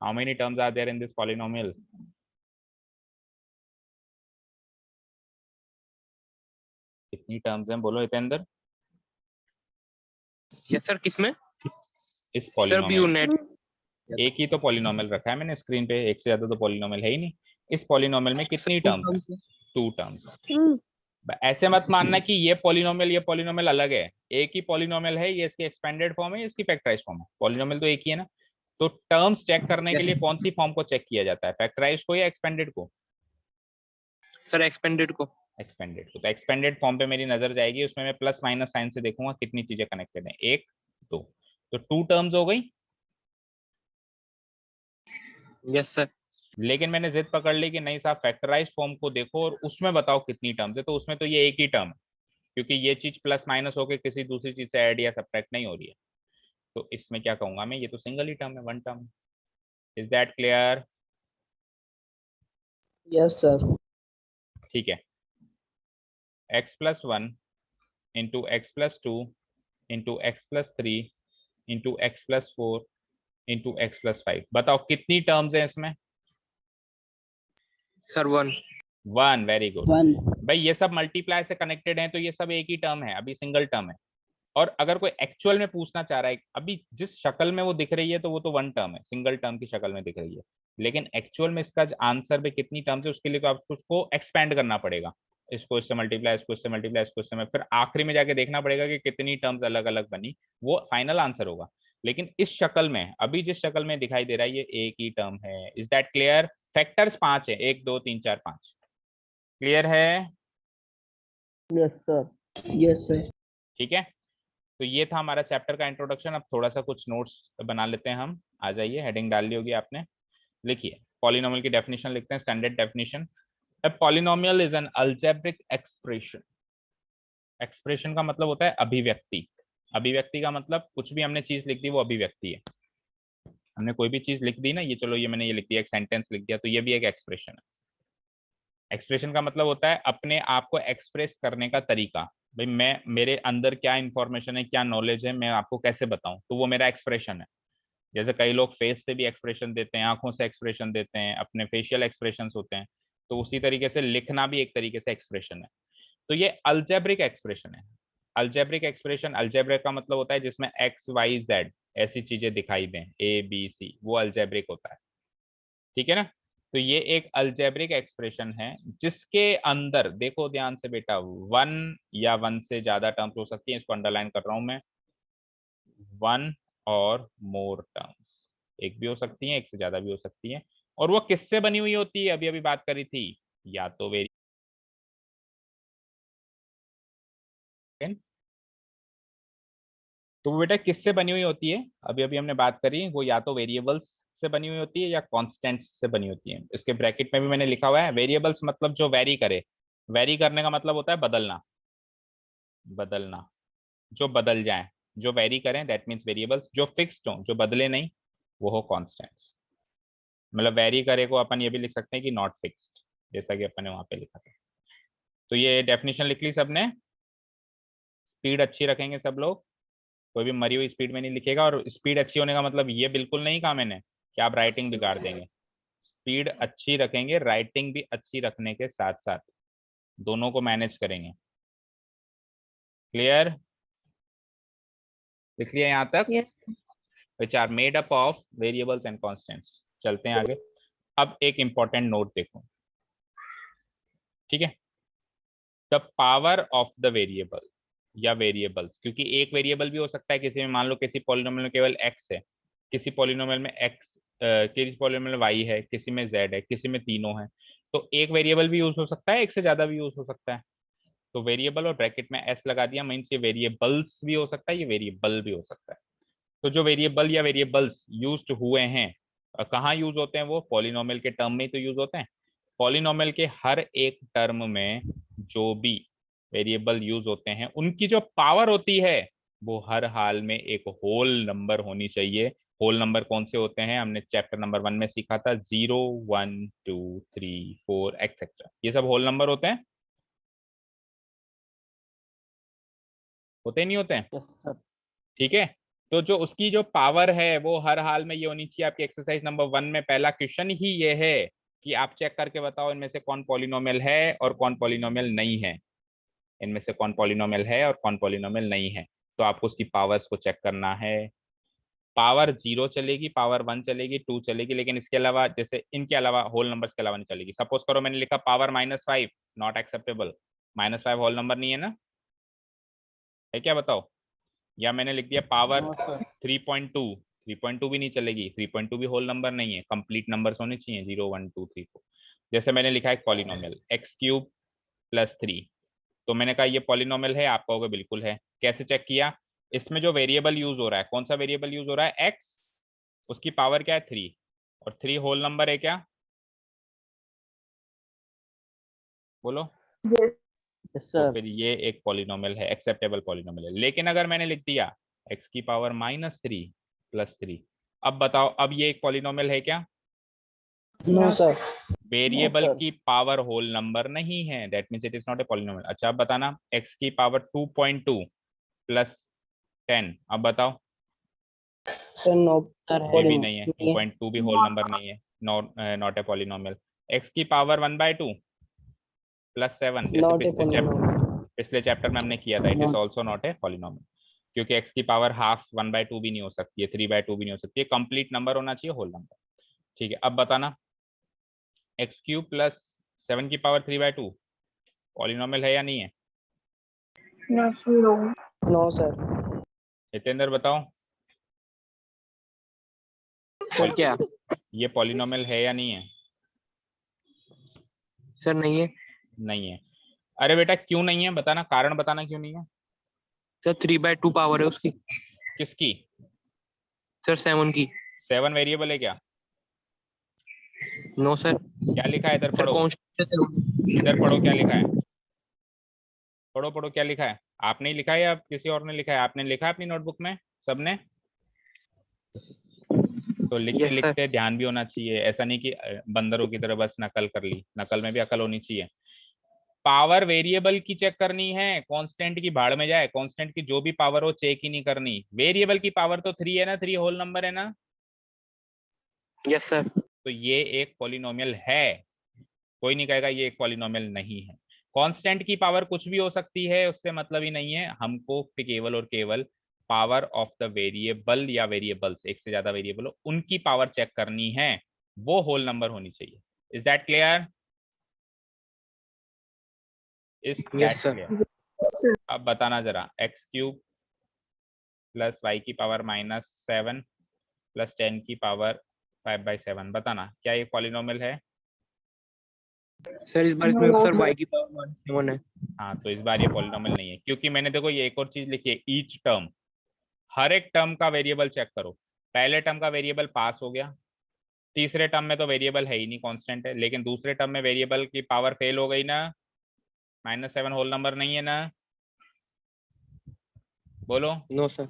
How many terms are there in this polynomial? कितनी टर्म्स हैं बोलो हितेंद्र यस सर, किसमें? इस सर पॉलिनोमियल? View net. एक ही तो पॉलिनोमियल रखा है मैंने स्क्रीन पे, एक से ज्यादा तो पॉलिनोमियल है ही नहीं। इस पॉलिनोमियल में सर कितनी टू टर्म्स हैं? टर्म्स है। 2 टर्म्स। 3। ऐसे मत मानना कि ये पॉलिनोमियल अलग है। एक ही पॉलिनोमियल है, ये इसकी एक्सपेंडेड फॉर्म है, इसकी फैक्टराइज्ड फॉर्म है। पॉलिनोमियल तो एक ही है ना। तो टर्म्स चेक करने के यस लिए कौन सी फॉर्म को चेक किया जाता है, फैक्टराइज्ड को या एक्सपेंडेड को? सर, एक्सपेंडेड को। एक्सपेंडेड को। तो एक्सपेंडेड फॉर्म पे मेरी नजर जाएगी, उसमें मैं प्लस माइनस साइन से देखूंगा कितनी चीजें कनेक्टेड है, 1 2। तो 2 टर्म्स हो गई। Yes sir. लेकिन मैंने जिद पकड़ ली कि नहीं साहब फैक्टराइज्ड फॉर्म को देखो और उसमें बताओ कितनी टर्म्स है। तो उसमें तो ये एक ही टर्म है, क्योंकि ये चीज प्लस माइनस होकर किसी दूसरी चीज से ऐड या सब्ट्रैक्ट नहीं हो रही है। तो इसमें क्या कहूंगा मैं, ये तो सिंगल ही टर्म है, 1 term. Is that clear? Yes, sir. ठीक है, x+1 into x+2 into x+3 into x plus 4 into x plus 5। बताओ कितनी टर्म्स हैं इसमें? सर 1। 1। वेरी गुड 1 भाई, ये सब मल्टीप्लाई से कनेक्टेड हैं तो ये सब एक ही टर्म है, अभी सिंगल टर्म है। और अगर कोई एक्चुअल में पूछना चाह रहा है, अभी जिस शक्ल में वो दिख रही है तो वो तो वन टर्म है, सिंगल टर्म की शक्ल में दिख रही है, लेकिन एक्चुअल में इसका आंसर में कितनी टर्म्स है उसके लिए तो आपको उसको एक्सपेंड करना पड़ेगा। इसको इससे मल्टीप्लाई, इसको इससे मल्टीप्लाई, इसको इससे फिर आखिरी में जाके देखना पड़ेगा कि कितनी टर्म्स अलग अलग बनी, वो फाइनल आंसर होगा। लेकिन इस शक्ल में, अभी जिस शक्ल में दिखाई दे रहा है, ये एक ही टर्म है। Is that clear? फैक्टर्स 5 है, 1 2 3 4 5। क्लियर है? Yes sir yes sir. ठीक है, तो ये था हमारा चैप्टर का इंट्रोडक्शन। अब थोड़ा सा कुछ नोट्स बना लेते हैं हम। आ जाइए, हेडिंग डाल ली होगी आपने, लिखिए पॉलिनोमियल की डेफिनेशन लिखते हैं, standard definition. A polynomial is an algebraic expression। Expression का मतलब होता है अभिव्यक्ति। अभिव्यक्ति का मतलब कुछ भी हमने चीज लिख दी वो अभिव्यक्ति है। हमने कोई भी चीज लिख दी ना, ये चलो ये मैंने ये लिख दिया, एक सेंटेंस लिख दिया, तो ये भी एक एक्सप्रेशन है। एक्सप्रेशन का मतलब होता है अपने आप को एक्सप्रेस करने का तरीका। भाई मैं, मेरे अंदर क्या इंफॉर्मेशन है, क्या नॉलेज है, मैं आपको कैसे बताऊं, तो वो मेरा एक्सप्रेशन है। जैसे कई लोग फेस से भी एक्सप्रेशन देते हैं, आंखों से एक्सप्रेशन देते हैं, अपने फेशियल एक्सप्रेशंस होते हैं, तो उसी तरीके से लिखना भी एक तरीके से एक्सप्रेशन है। तो ये अल्जेब्रिक एक्सप्रेशन है। अल्जेब्रिक एक्सप्रेशन, अल्जेब्रिक का मतलब होता है जिसमें एक्स वाई जेड ऐसी चीजें दिखाई दें, ए बी सी, वो अल्जेब्रिक होता है। ठीक है ना? तो ये एक अल्जेब्रिक एक्सप्रेशन है जिसके अंदर, देखो ध्यान से बेटा, 1 या 1 से ज्यादा टर्म्स हो सकती हैं, इसको अंडरलाइन कर रहा हूं मैं, 1 और मोर टर्म्स। एक भी हो सकती है, एक से ज्यादा भी हो सकती है। और वो किससे बनी हुई होती है? अभी अभी बात करी थी, या तो वेरिएबल, तो वो बेटा किससे बनी हुई होती है? अभी अभी हमने बात करी, वो या तो वेरिएबल्स से बनी हुई होती है या कांस्टेंट्स से बनी होती है। इसके ब्रैकेट में भी मैंने लिखा हुआ है, वेरिएबल्स मतलब जो वेरी करे। वेरी करने का मतलब होता है बदलना, बदलना, जो बदल जाए, जो वेरी करें, दैट मीन्स वेरिएबल्स। जो फिक्स्ड हो, जो बदले नहीं, वो हो कॉन्स्टेंट्स। मतलब वेरी करे को अपन ये भी लिख सकते हैं कि नॉट फिक्स्ड, जैसा कि अपन ने वहां पे लिखा था। तो ये डेफिनेशन लिख ली सबने? स्पीड अच्छी रखेंगे सब लोग, कोई भी मरी हुई स्पीड में नहीं लिखेगा। और स्पीड अच्छी होने का मतलब ये बिल्कुल नहीं कहा मैंने कि आप राइटिंग बिगाड़ देंगे। स्पीड अच्छी रखेंगे, राइटिंग भी अच्छी रखने के साथ साथ दोनों को मैनेज करेंगे। क्लियर? लिख लिया यहाँ तक? Yes. Which are made up of variables and constants. चलते हैं आगे। अब एक इंपॉर्टेंट नोट देखो, ठीक है? The power of the variable या वेरिएबल्स, क्योंकि एक वेरिएबल भी हो सकता है किसी में, मान लो किसी पॉलिनोमियल में केवल एक्स है, किसी पॉलिनोमियल में एक्स, किसी पॉलिनोमियल में वाई है, किसी में जेड है, किसी में तीनों है। तो एक वेरिएबल भी यूज हो सकता है, एक से ज्यादा भी यूज हो सकता है। तो वेरिएबल और ब्रैकेट में एस लगा दिया, मीन्स ये वेरिएबल्स भी हो सकता है, ये वेरिएबल भी हो सकता है। तो जो वेरिएबल या वेरिएबल्स यूज हुए हैं, कहाँ यूज होते हैं? वो पॉलिनोमियल के टर्म में ही तो यूज होते हैं। पॉलिनोमियल के हर एक टर्म में जो भी वेरिएबल यूज होते हैं, उनकी जो पावर होती है वो हर हाल में एक होल नंबर होनी चाहिए। होल नंबर कौन से होते हैं? हमने चैप्टर नंबर 1 में सीखा था, 0 1 2 3 4 एक्सेट्रा, ये सब होल नंबर होते हैं। होते नहीं होते हैं? Yes sir. ठीक है, तो जो उसकी जो पावर है वो हर हाल में ये होनी चाहिए। आपकी एक्सरसाइज नंबर 1 में पहला क्वेश्चन ही ये है कि आप चेक करके बताओ इनमें से कौन पॉलिनोमियल है और कौन पॉलिनोमियल नहीं है। इनमें से कौन पॉलिनोमियल है और कौन पॉलिनोमियल नहीं है, तो आपको उसकी पावर्स को चेक करना है। पावर 0 चलेगी, पावर 1 चलेगी, 2 चलेगी, लेकिन इसके अलावा, जैसे इनके अलावा, होल नंबर्स के अलावा नहीं चलेगी। सपोज करो मैंने लिखा power -5, not acceptable. -5 whole number नहीं है ना? है क्या? बताओ। या मैंने लिख दिया पावर नो सर। 3.2, 3.2 भी नहीं चलेगी। 3.2 भी होल नंबर नहीं है, कंप्लीट नंबर्स होने चाहिए, 0 1 2 3 4। जैसे मैंने लिखा है पॉलिनोमियल x³ + 3, तो मैंने कहा ये पॉलिनोमियल है, आप कहोगे बिल्कुल है। कैसे चेक किया? इसमें जो वेरिएबल यूज हो रहा है, कौन सा वेरिएबल यूज हो रहा है? x, उसकी पावर क्या है? 3, और 3 होल नंबर है क्या? बोलो। Yes. यस तो सर। फिर ये एक पॉलिनोमियल है, एक्सेप्टेबल पॉलिनोमियल है। लेकिन अगर मैंने लिख दिया x³ - 3 + 3, अब बताओ, अब ये एक पॉलिनोमियल है क्या? No sir. वेरिएबल की पावर होल नंबर नहीं है, that means it is not a polynomial. अच्छा अब बताना, x की पावर 2.2 + 10, अब बताओ। सर नो ये भी नहीं है, 2.2 भी होल नंबर नहीं है, नॉट ए पॉलिनोमियल। एक्स की पावर 1/2 प्लस 7 जैसे नॉट ए पॉलिनोमियल। पिछले चैप्टर में हमने किया था, it is also not a polynomial, क्योंकि एक्स की पावर हाफ 1/2 भी नहीं हो सकती है, 3/2 भी नहीं हो सकती है, कंप्लीट नंबर होना चाहिए, होल नंबर। ठीक है, अब बताना एक्स क्यूब प्लस 7 की पावर 3/2 पॉलिनोमियल है या नहीं है? No no sir. हितेंद्र बताओ, सर क्या? ये पॉलिनोमियल है या नहीं है? सर नहीं है। नहीं है। अरे बेटा क्यों नहीं है, बताना, कारण बताना क्यों नहीं है। सर 3/2 पावर है उसकी। किसकी? सर 7 की। 7 वेरिएबल है क्या? No sir. क्या लिखा है इधर सर पढ़ो, कांस्टेंट। इधर पढ़ो क्या लिखा है, पढ़ो पढ़ो क्या लिखा है। आपने ही लिखा है या किसी और ने लिखा है? आपने लिखा है अपनी नोटबुक में सबने? तो लिखते यस सर। लिखते ध्यान भी होना चाहिए, ऐसा नहीं कि बंदरों की तरह बस नकल कर ली, नकल में भी अकल होनी चाहिए। पावर वेरिएबल की चेक करनी है, कांस्टेंट की भाड़ में जाए, कांस्टेंट की जो भी पावर हो चेक ही नहीं करनी। वेरिएबल की पावर तो 3 है ना, 3 होल नंबर है ना, यस सर। तो ये एक पॉलिनोमियल है। कोई नहीं कहेगा ये एक पॉलिनोमियल नहीं है। कांस्टेंट की पावर कुछ भी हो सकती है, उससे मतलब ही नहीं है, हमको केवल और केवल पावर ऑफ द वेरिएबल या वेरिएबल्स, एक से ज्यादा वेरिएबल हो उनकी पावर चेक करनी है, वो होल नंबर होनी चाहिए। Is that clear? Is that yes sir. Clear? अब बताना जरा, एक्स क्यूब प्लस वाई की पावर -7 प्लस 10 की पावर 5/7, बताना क्या ये पॉलिनोमियल है? सर इस बार इसमें सर y की पावर -7 है। हाँ, तो इस बार ये पॉलिनोमियल नहीं है, क्योंकि मैंने देखो ये एक और चीज लिखी है, ईच टर्म, हर एक टर्म का वेरिएबल चेक करो। पहले टर्म का वेरिएबल पास हो गया, तीसरे टर्म में तो वेरिएबल है ही नहीं, कांस्टेंट है, लेकिन दूसरे टर्म में वेरिएबल की पावर फेल हो गई ना, -7 होल नंबर नहीं है ना, बोलो। No sir.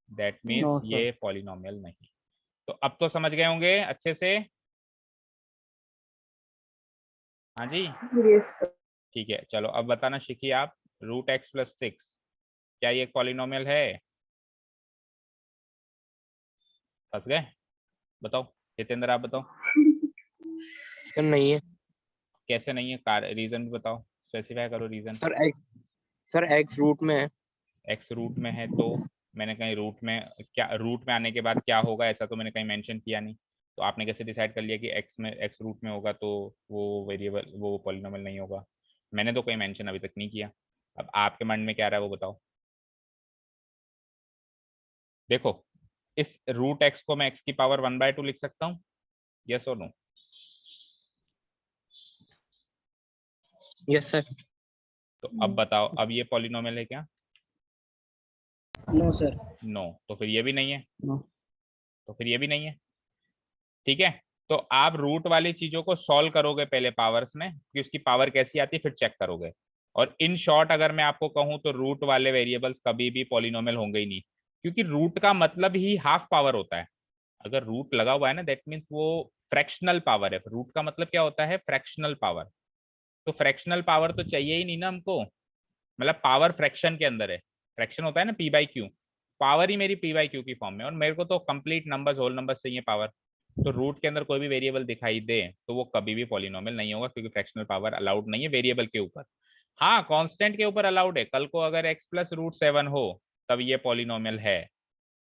That no means sir. ये पॉलिनोमियल नहीं। तो अब तो समझ गए होंगे अच्छे से, हाँ जी। ठीक है, चलो अब बताना शिखी आप, √x+6 क्या ये एक पॉलिनोमियल है? फंस गए? बताओ, जितेंद्र आप बताओ। सर नहीं है। कैसे नहीं है, रीजन भी बताओ, स्पेसिफाई करो रीजन। सर x रूट में है। एक्स रूट में है तो मैंने कहीं रूट में, क्या रूट में आने के बाद क्या होगा ऐसा तो मैंने कहीं मेंशन किया नहीं, तो आपने कैसे डिसाइड कर लिया कि एक्स रूट में होगा तो वो वेरिएबल, वो पॉलिनोमियल नहीं होगा? मैंने तो कोई मेंशन अभी तक नहीं किया। अब आपके मन में क्या आ रहा है वो बताओ। देखो, इस √x को मैं x की पावर 1/2 लिख सकता हूँ, यस और नो? Yes sir. तो अब बताओ, अब ये पॉलिनोमियल है क्या? No sir. नो, तो फिर ये भी नहीं है, नो। तो फिर ये भी नहीं है। ठीक है, तो आप रूट वाली चीजों को सॉल्व करोगे पहले पावर्स में कि उसकी पावर कैसी आती है, फिर चेक करोगे। और इन शॉर्ट अगर मैं आपको कहूं तो रूट वाले वेरिएबल्स कभी भी पॉलिनोमियल होंगे ही नहीं, क्योंकि रूट का मतलब ही हाफ पावर होता है। अगर रूट लगा हुआ है ना, दैट मीन्स वो फ्रैक्शनल पावर है। रूट का मतलब क्या होता है? Fractional power. तो फ्रैक्शनल पावर तो चाहिए ही नहीं ना हमको, मतलब पावर फ्रैक्शन के अंदर है, फ्रैक्शन होता है ना p/q, पावर ही मेरी p/q की फॉर्म में, और मेरे को तो कंप्लीट नंबर्स, होल नंबर्स चाहिए पावर। तो रूट के अंदर कोई भी वेरिएबल दिखाई दे तो वो कभी भी पॉलिनोमियल नहीं होगा, क्योंकि फ्रैक्शनल पावर अलाउड नहीं है वेरिएबल के ऊपर। हाँ, कांस्टेंट के ऊपर अलाउड है, कल को अगर x + √7 हो तब ये पॉलिनोमियल है,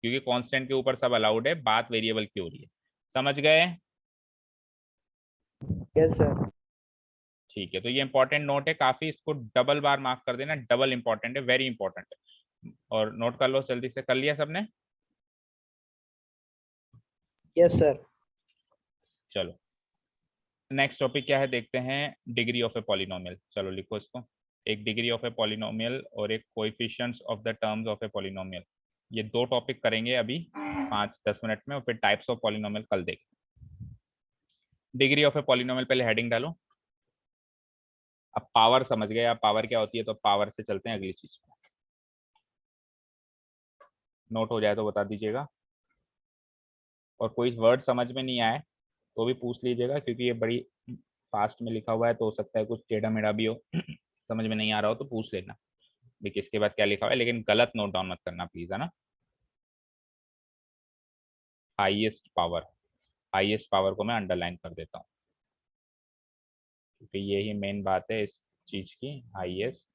क्योंकि कांस्टेंट के ऊपर सब अलाउड है, बात वेरिएबल की हो रही है। समझ गए? Yes sir. ठीक है, तो ये इंपॉर्टेंट नोट है काफी, इसको डबल बार मार्क कर देना, डबल इंपॉर्टेंट है, वेरी इंपॉर्टेंट है, और नोट कर लो जल्दी से। कर लिया सबने? Yes sir. चलो, नेक्स्ट टॉपिक क्या है देखते हैं, डिग्री ऑफ ए पॉलिनोमियल। चलो लिखो इसको, एक डिग्री ऑफ ए पॉलिनोमियल और एक coefficients of the terms of a polynomial. ये दो टॉपिक करेंगे अभी 5-10 मिनट में, और फिर टाइप्स ऑफ पॉलिनोमियल कल देखेंगे। डिग्री ऑफ ए पॉलिनोमियल, पहले हेडिंग डालो। अब पावर समझ गए, अब पावर क्या होती है, तो पावर से चलते हैं अगली चीज पर। नोट हो जाए तो बता दीजिएगा, और कोई वर्ड समझ में नहीं आए तो भी पूछ लीजिएगा, क्योंकि ये बड़ी फास्ट में लिखा हुआ है तो हो सकता है कुछ टेढ़ा मेढ़ा भी हो समझ में नहीं आ रहा हो तो पूछ लेना भी किसके बाद क्या लिखा हुआ है, लेकिन गलत नोट डाउन मत करना प्लीज, है ना। हाईएस्ट पावर को मैं अंडरलाइन कर देता हूँ, क्योंकि यही मेन बात है इस चीज की, हाईएस्ट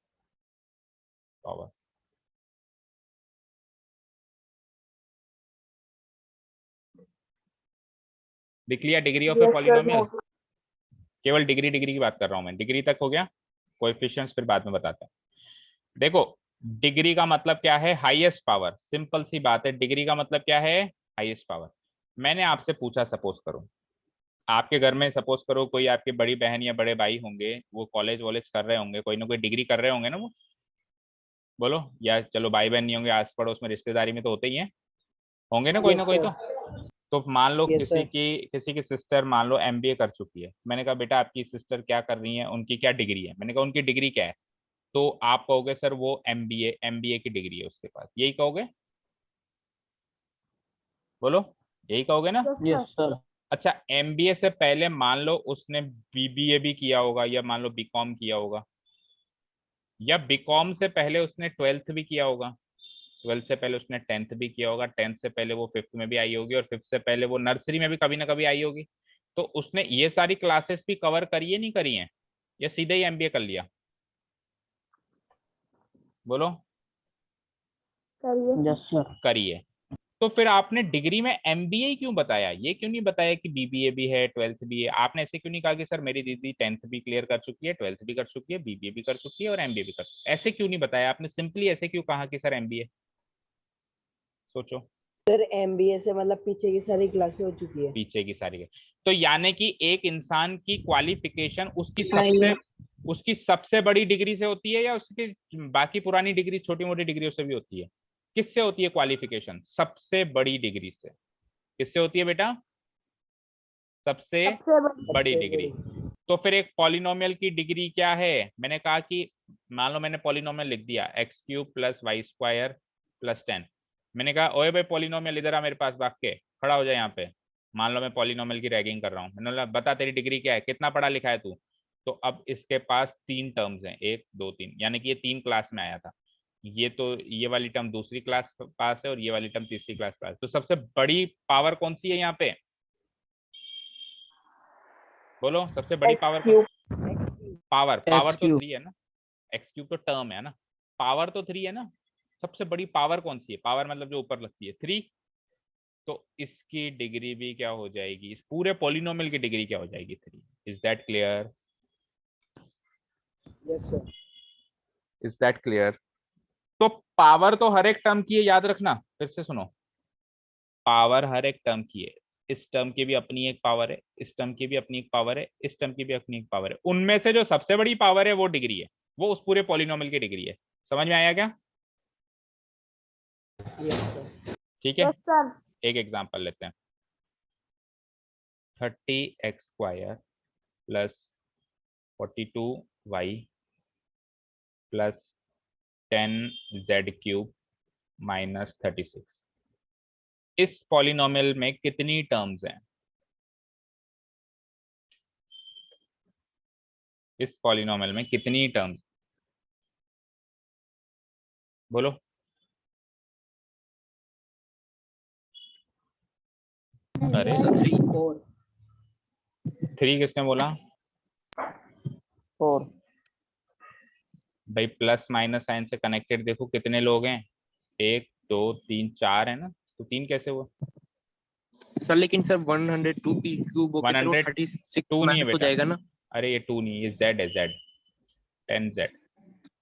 पावर। लिख लिया degree of A Yes, sir. Polynomial? Noted. केवल डिग्री की बात कर रहा हूँ मैं, डिग्री तक हो गया, कोएफिशिएंट्स फिर बाद में बताते हैं। देखो डिग्री का मतलब क्या है, हाईएस्ट पावर, सिंपल सी बात है, डिग्री का मतलब क्या है, हाईएस्ट पावर। मैंने आपसे पूछा, सपोज करो आपके घर में, सपोज करो कोई आपकी बड़ी बहन या बड़े भाई होंगे, वो कॉलेज वॉलेज कर रहे होंगे, कोई ना कोई डिग्री कर रहे होंगे ना वो, बोलो, या चलो भाई बहन नहीं होंगे, आस पड़ोस में रिश्तेदारी में तो होते ही हैं, होंगे ना कोई ना Yes, कोई sir. तो मान लो Yes, sir. किसी की सिस्टर मान लो एमबीए कर चुकी है। मैंने कहा बेटा आपकी सिस्टर क्या कर रही है, उनकी क्या डिग्री है? मैंने कहा उनकी डिग्री क्या है? तो आप कहोगे सर वो एमबीए की डिग्री है उसके पास, यही कहोगे? बोलो, यही कहोगे ना? Yes, Yes, sir. sir. अच्छा, एमबीए से पहले मान लो उसने बीबीए भी किया होगा, या मान लो बीकॉम किया होगा, या बीकॉम से पहले उसने ट्वेल्थ भी किया होगा, ट्वेल्थ से पहले उसने टेंथ भी किया होगा, टेंथ से पहले वो फिफ्थ में भी आई होगी, और फिफ्थ से पहले वो नर्सरी में भी कभी ना कभी आई होगी। तो उसने ये सारी क्लासेस भी कवर करी है नहीं करी है, या सीधे ही एमबीए कर लिया? बोलो। करिए। Yes, sir. करी है। तो फिर आपने डिग्री में एमबीए क्यों बताया, ये क्यों नहीं बताया कि बीबीए भी है, ट्वेल्थ भी है? आपने ऐसे क्यों नहीं कहा कि सर मेरी दीदी टेंथ भी क्लियर कर चुकी है, ट्वेल्थ भी कर चुकी है, बीबीए भी कर चुकी है और एमबीए भी कर चुकी है? ऐसे क्यों नहीं बताया आपने? सिंपली ऐसे क्यों कहा कि सर एमबीए? सोचो। सर एमबीए से मतलब पीछे की सारी क्लासें हो चुकी है। पीछे की सारी। तो यानी कि एक इंसान की क्वालिफिकेशन उसकी सबसे बड़ी डिग्री से होती है, या उसकी बाकी पुरानी डिग्री छोटी मोटी डिग्रियों से भी होती है? किससे होती है क्वालिफिकेशन? सबसे बड़ी डिग्री से। किससे होती है बेटा? सबसे सबसे बड़ी। बड़ी डिग्री। तो फिर एक पॉलिनोमियल की डिग्री क्या है? मैंने कहा कि मान लो मैंने पॉलिनोमियल लिख दिया x³ प्लस y² प्लस 10। मैंने कहा ओए भाई पॉलिनोमियल इधर आ मेरे पास, भाग के खड़ा हो जाए यहाँ पे। मान लो मैं पॉलिनोमियल की रैगिंग कर रहा हूँ, मैंने बोला बता तेरी डिग्री क्या है, कितना पढ़ा लिखा है तू? तो अब इसके पास 3 टर्म्स हैं, 1 2 3, यानी कि ये 3 क्लास में आया था। ये तो ये वाली टर्म दूसरी क्लास पास है, और ये वाली टर्म तीसरी क्लास पास। तो सबसे बड़ी पावर कौन सी है यहाँ पे? बोलो, सबसे बड़ी पावर कौन? पावर पावर तो X³ 3 है ना, x³ तो टर्म है ना, पावर तो 3 है ना। सबसे बड़ी पावर कौन सी है? पावर मतलब जो ऊपर लगती है, 3। तो इसकी डिग्री भी क्या हो जाएगी, इस पूरे पॉलिनोमियल की डिग्री क्या हो जाएगी? 3। Is that clear? Yes, sir. Is that clear? तो पावर तो हर एक टर्म की है, याद रखना, फिर से सुनो, पावर हर एक टर्म की है। इस टर्म की भी अपनी एक पावर है, इस टर्म की भी अपनी एक पावर है, इस टर्म की भी अपनी एक पावर है। उनमें से जो सबसे बड़ी पावर है वो डिग्री है, वो उस पूरे पॉलिनोमियल की डिग्री है। समझ में आया क्या? Yes, sir. ठीक है। Yes sir. एक एग्जांपल लेते हैं। 30x² plus 42y plus 10z³ minus 36। इस पॉलिनोमियल में कितनी टर्म्स हैं? इस पॉलिनोमियल में कितनी टर्म्स? बोलो। अरे सर 3। 4 3 किसने बोला? 4 भाई प्लस माइनस साइन से कनेक्टेड देखो कितने लोग हैं, 1 2 3 4 है ना, तो 3 कैसे हुआ? सर लेकिन सर 102 की क्यूब होके सर वो 36 102 नहीं है माइनस हो बेटा, जाएगा ना? अरे ये 2 नहीं, ये z है, z 10z।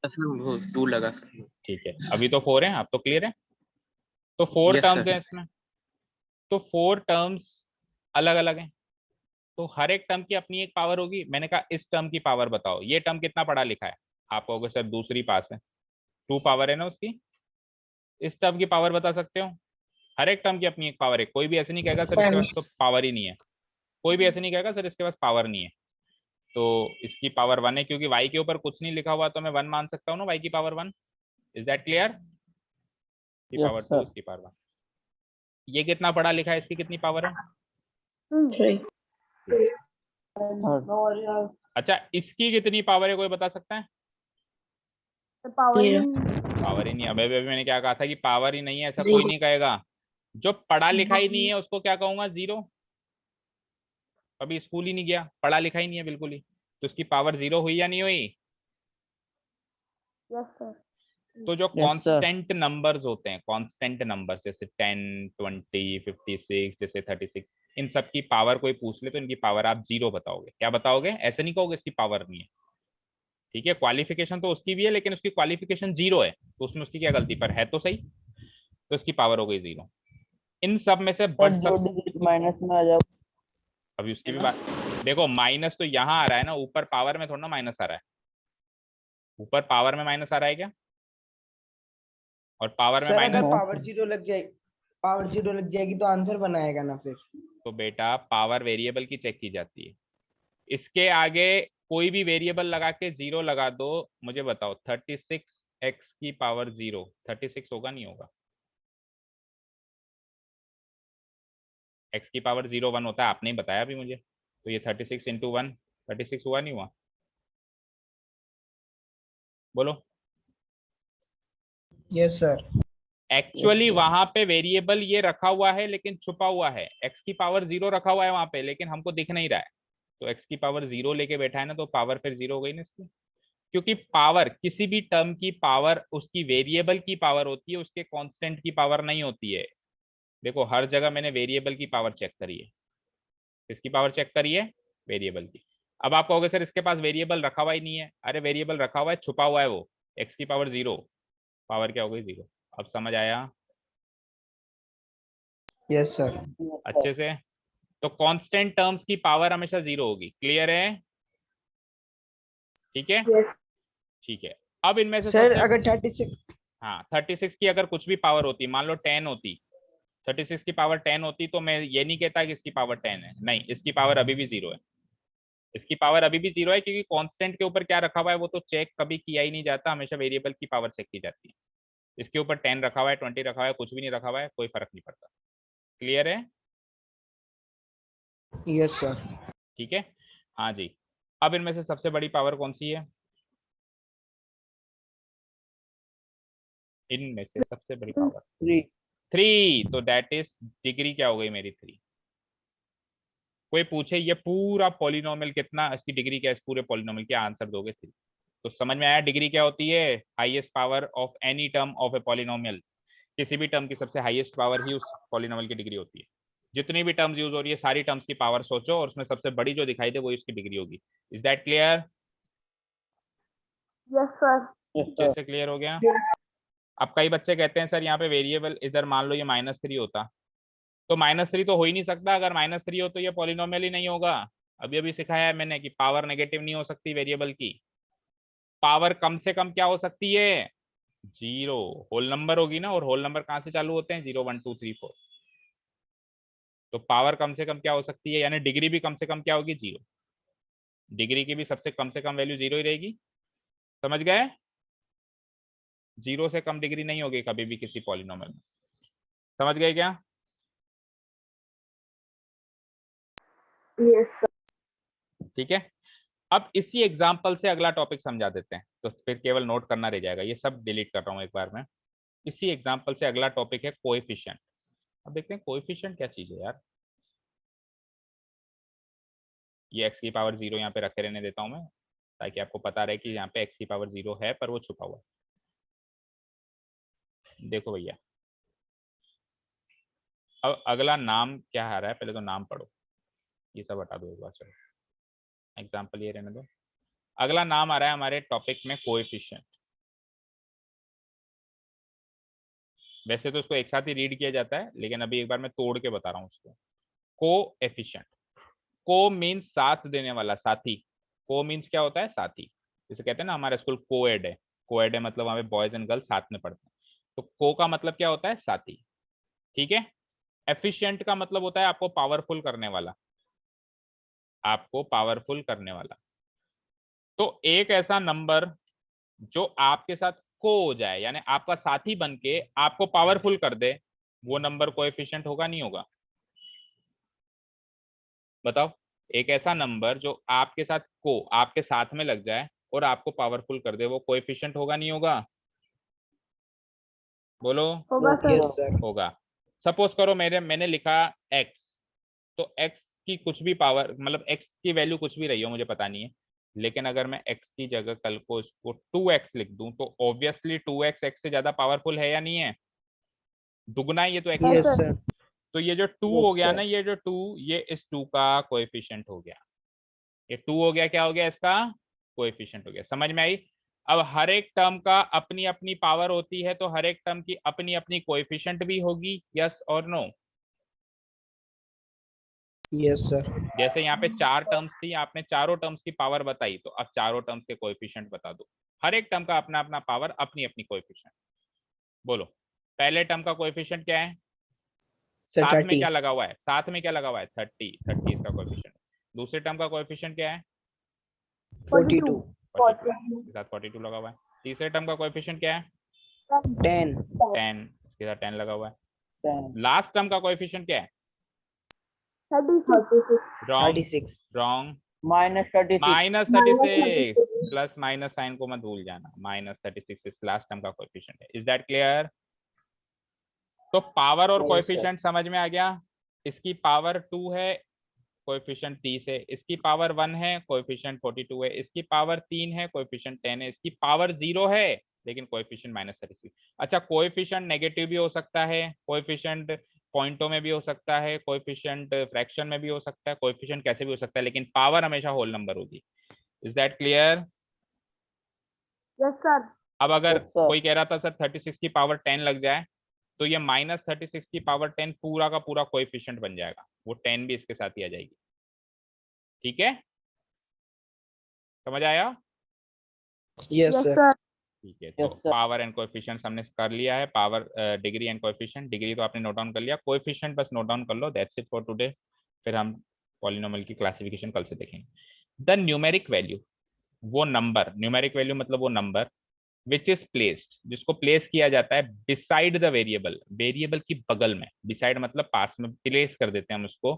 सर वो 2 लगा सर। ठीक है, अभी तो 4 है, अब तो क्लियर है। तो 4 यस टर्म्स सर। हैं इसमें, तो 4 टर्म्स अलग अलग हैं, तो हर एक टर्म की अपनी एक पावर होगी। मैंने कहा इस टर्म की पावर बताओ, ये टर्म कितना पढ़ा लिखा है? आप कहोगे सर दूसरी पास है, 2 पावर है ना उसकी। इस टर्म की पावर बता सकते हो? हर एक टर्म की अपनी एक पावर है, कोई भी ऐसे नहीं कहेगा सर इसके पास तो पावर ही नहीं है, कोई भी ऐसे नहीं कहेगा सर इसके पास पावर नहीं है। तो इसकी पावर 1 है, क्योंकि y के ऊपर कुछ नहीं लिखा हुआ, तो मैं 1 मान सकता हूँ ना, y की पावर 1। Is that clear? की Yes, पावर 2, sir. इसकी पावर 1। ये कितना पढ़ा लिखा है, इसकी कितनी पावर है? 3। अच्छा, इसकी कितनी पावर है, कोई बता सकता है? पावर ही पावर ही नहीं। अभी अभी मैंने क्या कहा था कि पावर ही नहीं है, ऐसा कोई नहीं कहेगा। जो पढ़ा लिखा ही नहीं है उसको क्या कहूंगा? जीरो। अभी स्कूल ही नहीं गया, पढ़ा लिखा ही नहीं है बिल्कुल ही, तो उसकी पावर जीरो हुई या नहीं हुई? Yes sir. तो जो Yes, sir. कांस्टेंट नंबर्स होते हैं, कांस्टेंट नंबर्स जैसे 10, 20, 56, जैसे 36, इन सब की पावर कोई पूछ ले तो इनकी पावर आप जीरो बताओगे। क्या बताओगे? ऐसे नहीं कहोगे इसकी पावर नहीं है। ठीक है, क्वालिफिकेशन तो उसकी भी है लेकिन उसकी क्वालिफिकेशन जीरो है, तो उसमें उसकी क्या गलती? पर है तो सही, तो उसकी पावर हो गई जीरो। इन सब में से बट जो सब, डिजिट माइनस में आ जाओ। अभी उसकी भी बात देखो, माइनस तो यहाँ आ रहा है ना, ऊपर पावर में थोड़ा ना माइनस आ रहा है। ऊपर पावर में माइनस आ रहा है क्या? और पावर में सर माइनस, अगर पावर जीरो लग जाएगी तो आंसर बनाएगा ना फिर। तो बेटा पावर वेरिएबल की चेक की जाती है। इसके आगे कोई भी वेरिएबल लगा के जीरो लगा दो, मुझे बताओ 36x की पावर जीरो 36 होगा नहीं होगा? x की पावर जीरो 1 होता है, आपने ही बताया अभी मुझे, तो ये 36 इंटू 1 36 हुआ नहीं हुआ? बोलो। Yes sir. एक्चुअली वहां पे वेरिएबल ये रखा हुआ है लेकिन छुपा हुआ है, x की पावर जीरो रखा हुआ है वहां पे लेकिन हमको दिख नहीं रहा है, तो x की पावर जीरो लेके बैठा है ना, तो पावर फिर जीरो हो गई ना इसकी। क्योंकि पावर, किसी भी टर्म की पावर उसकी वेरिएबल की पावर होती है, उसके कांस्टेंट की पावर नहीं होती है। देखो हर जगह मैंने वेरिएबल की पावर चेक करी है, किसकी पावर चेक करी है? वेरिएबल की। अब आप कहोगे सर इसके पास वेरिएबल रखा हुआ ही नहीं है, अरे वेरिएबल रखा हुआ है, छुपा हुआ है वो, एक्स की पावर जीरो, पावर क्या हो गई? जीरो। अब समझ आया यस सर। अच्छे से? तो कांस्टेंट टर्म्स की पावर हमेशा जीरो होगी, क्लियर है? ठीक है, यस ठीक है। अब इनमें से सर सबसे, अगर 36 हाँ 36 की अगर कुछ भी पावर होती, मान लो 10 होती, 36 की पावर 10 होती, तो मैं ये नहीं कहता कि इसकी पावर 10 है, नहीं, इसकी पावर अभी भी जीरो है। इसकी पावर अभी भी जीरो है क्योंकि कांस्टेंट के ऊपर क्या रखा हुआ है वो तो चेक कभी किया ही नहीं जाता, हमेशा वेरिएबल की पावर चेक की जाती है। इसके ऊपर 10 रखा हुआ है, 20 रखा हुआ है, कुछ भी नहीं रखा हुआ है, कोई फर्क नहीं पड़ता। क्लियर है? Yes sir. ठीक है, हाँ जी। अब इनमें से सबसे बड़ी पावर कौन सी है? इनमें से सबसे बड़ी पावर 3। 3, तो दैट इज डिग्री क्या हो गई मेरी? 3। कोई पूछे ये पूरा पॉलिनोमियल कितना, इसकी डिग्री क्या है, इस पूरे पॉलिनोमियल क्या आंसर दोगे? 3। तो समझ में आया डिग्री क्या होती है? Highest power of any term of a polynomial, किसी भी टर्म की सबसे हाईएस्ट पावर ही उस पॉलिनोमियल की डिग्री होती है। जितनी भी टर्म्स यूज हो रही है सारी टर्म्स की पावर सोचो और उसमें सबसे बड़ी जो दिखाई दे वो इसकी डिग्री होगी। Is that clear? Yes sir. अच्छे से क्लियर हो गया? अब कई बच्चे कहते हैं सर यहाँ पे वेरिएबल, इधर मान लो ये -3 होता, तो -3 तो हो ही नहीं सकता, अगर -3 हो तो ये पॉलिनोमियल ही नहीं होगा। अभी अभी सिखाया है मैंने कि पावर नेगेटिव नहीं हो सकती वेरिएबल की, पावर कम से कम क्या हो सकती है? जीरो। होल नंबर होगी ना, और होल नंबर कहाँ से चालू होते हैं? 0, 1, 2, 3, 4। तो पावर कम से कम क्या हो सकती है, यानी डिग्री भी कम से कम क्या होगी? जीरो। डिग्री की भी सबसे कम से कम वैल्यू जीरो ही रहेगी, समझ गए? जीरो से कम डिग्री नहीं होगी कभी भी किसी पॉलिनोमियल में, समझ गए क्या? Yes sir. ठीक है, अब इसी एग्जाम्पल से अगला टॉपिक समझा देते हैं, तो फिर केवल नोट करना रह जाएगा, ये सब डिलीट कर रहा हूँ एक बार में। इसी एग्जाम्पल से अगला टॉपिक है कोएफिशिएंट। अब देखते हैं कोएफिशिएंट क्या चीज है यार। ये एक्स की पावर जीरो यहाँ पे रखे रहने देता हूँ मैं, ताकि आपको पता रहे कि यहाँ पे एक्स की पावर जीरो है पर वो छुपा हुआ है। देखो भैया, अब अगला नाम क्या आ रहा है, पहले तो नाम पढ़ो, ये सब हटा दो एक बार, चलो एग्जाम्पल ये रहने दो। अगला नाम आ रहा है हमारे टॉपिक में कोएफिशिएंट। वैसे तो इसको एक साथ ही रीड किया जाता है लेकिन अभी एक बार मैं तोड़ के बता रहा हूँ उसको। कोएफिशिएंट, को मीन्स साथ देने वाला, साथी। को मीन्स क्या होता है? साथी। जैसे कहते हैं ना हमारा स्कूल कोएड है, कोएड है मतलब वहाँ पे बॉयज एंड गर्ल्स साथ में पढ़ते हैं, तो को का मतलब क्या होता है? साथी। ठीक है, एफिशिएंट का मतलब होता है आपको पावरफुल करने वाला, आपको पावरफुल करने वाला। तो एक ऐसा नंबर जो आपके साथ को हो जाए, यानी आपका साथी बन के आपको पावरफुल कर दे, वो नंबर कोएफिशिएंट होगा नहीं होगा? बताओ, एक ऐसा नंबर जो आपके साथ को, आपके साथ में लग जाए और आपको पावरफुल कर दे, वो कोएफिशिएंट होगा नहीं होगा? बोलो। होगा सर। Yes sir. होगा। सपोज करो मैंने लिखा x, तो x की कुछ भी पावर, मतलब x की वैल्यू कुछ भी रही हो मुझे पता नहीं है, लेकिन अगर मैं x की जगह कल को इसको 2x लिख दूं तो ऑब्वियसली 2x x से ज्यादा पावरफुल है या नहीं है? दुगना है ये तो x Yes, का। sir. तो ये जो 2 Yes, हो गया sir. ना, ये जो 2, ये इस 2 का कोएफिशिएंट हो गया। ये 2 हो गया, क्या हो गया इसका? कोएफिशिएंट हो गया। समझ में आई? अब हर एक टर्म का अपनी अपनी पावर होती है, तो हर एक टर्म की अपनी अपनी कोएफिशिएंट भी होगी। यस और नो? Yes, sir. जैसे यहाँ पे 4 टर्म्स थी, आपने चारों टर्म्स की पावर बताई, तो अब चारों टर्म्स के कोएफिशिएंट बता दो। हर एक टर्म का अपना अपना पावर, अपनी अपनी कोएफिशिएंट। बोलो, पहले टर्म का कोएफिशिएंट क्या है? Sir, साथ में 30. क्या लगा हुआ है? साथ में क्या लगा हुआ है? 30, 30 इसका कोएफिशिएंट। दूसरे टर्म का कोएफिशिएंट क्या है? 42. 42, इसके साथ 42 लगा हुआ है। तीसरे टर्म का कोएफिशिएंट क्या है? 10. 10, इसके साथ 10 लगा हुआ है। 10. लास्ट टर्म का कोएफिशिएंट क्या है? 36. Wrong, 36. Wrong, -36. -36, plus minus sign को मत भूल जाना। -36 इस लास्ट टर्म का कोएफिशिएंट है। Is that clear? तो पावर और Yes, sir. कोएफिशिएंट समझ में आ गया। इसकी पावर 2 है, कोएफिशिएंट 30 है। इसकी पावर 1 है, कोएफिशिएंट 42 है। इसकी पावर 3 है, कोएफिशिएंट 10 है। इसकी पावर 0 है, लेकिन कोएफिशिएंट -36। अच्छा, कोएफिशिएंट नेगेटिव भी हो सकता है, कोएफिशिएंट पॉइंटों में भी हो सकता है, कोएफिशिएंट फ्रैक्शन में भी हो सकता है, कोएफिशिएंट कैसे भी हो सकता है, लेकिन पावर हमेशा होल नंबर होगी। Is that clear? Yes, sir. अब अगर Yes, sir. कोई कह रहा था सर 36 की पावर 10 लग जाए, तो ये -36 की पावर 10 पूरा का पूरा कोएफिशिएंट बन जाएगा, वो 10 भी इसके साथ ही आ जाएगी। ठीक है, समझ आया? Yes, sir. ठीक है, तो पावर एंड कोएफिशिएंट्स हमने कर लिया है। Power, degree and coefficient. Degree तो आपने नोट डाउन कर लिया, कोएफिशिएंट बस नोट डाउन कर लो। That's it for today. फिर हम पॉलिनोमियल की क्लासिफिकेशन कल से देखेंगे। द न्यूमेरिक वैल्यू, वो नंबर, न्यूमेरिक वैल्यू मतलब वो नंबर विच इज प्लेस्ड, जिसको प्लेस किया जाता है बिसाइड द वेरिएबल, वेरिएबल की बगल में। बिसाइड मतलब पास में, प्लेस कर देते हैं हम उसको,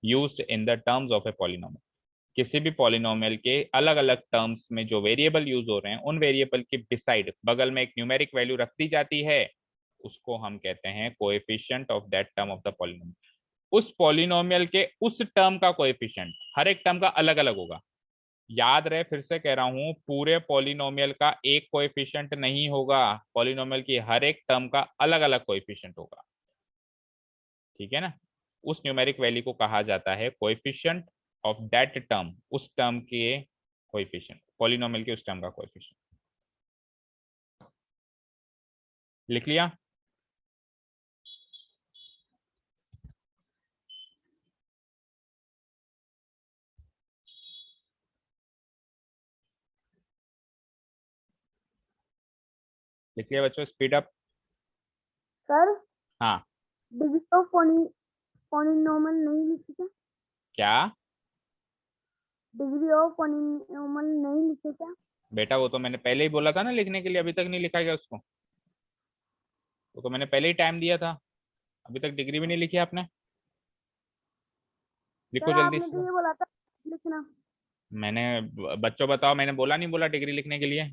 used in the terms of a polynomial. किसी भी पॉलिनोमियल के अलग अलग टर्म्स में जो वेरिएबल यूज हो रहे हैं, उन वेरिएबल के बिसाइड, बगल में एक न्यूमेरिक वैल्यू रख दी जाती है, उसको हम कहते हैं coefficient of that term of the polynomial. उस पॉलिनोमियल के उस टर्म का कोएफिशिएंट हर एक टर्म का अलग अलग होगा। याद रहे, फिर से कह रहा हूं, पूरे पॉलिनोमियल का एक कोएफिशिएंट नहीं होगा, पॉलिनोमियल की हर एक टर्म का अलग अलग कोएफिशिएंट होगा। ठीक है ना? उस न्यूमेरिक वैल्यू को कहा जाता है कोएफिशिएंट ऑफ दैट टर्म, उस टर्म के कोएफिशिएंट, पॉलिनोमियल के उस टर्म का कोएफिशिएंट। लिख लिया? लिख लिया बच्चों? Speed up. Sir, हाँ, degree of polynomial नहीं लिखी क्या? क्या Degree of polynomial नहीं लिखे क्या? बेटा? वो तो मैंने पहले ही बोला था ना लिखने के लिए, अभी तक नहीं लिखा गया उसको? वो तो मैंने पहले ही टाइम दिया था, अभी तक डिग्री भी नहीं लिखी आपने। लिखो सर जल्दी आपने से। तो ये बोला था लिखना। मैंने, बच्चों बताओ, मैंने बोला नहीं बोला डिग्री लिखने के लिए?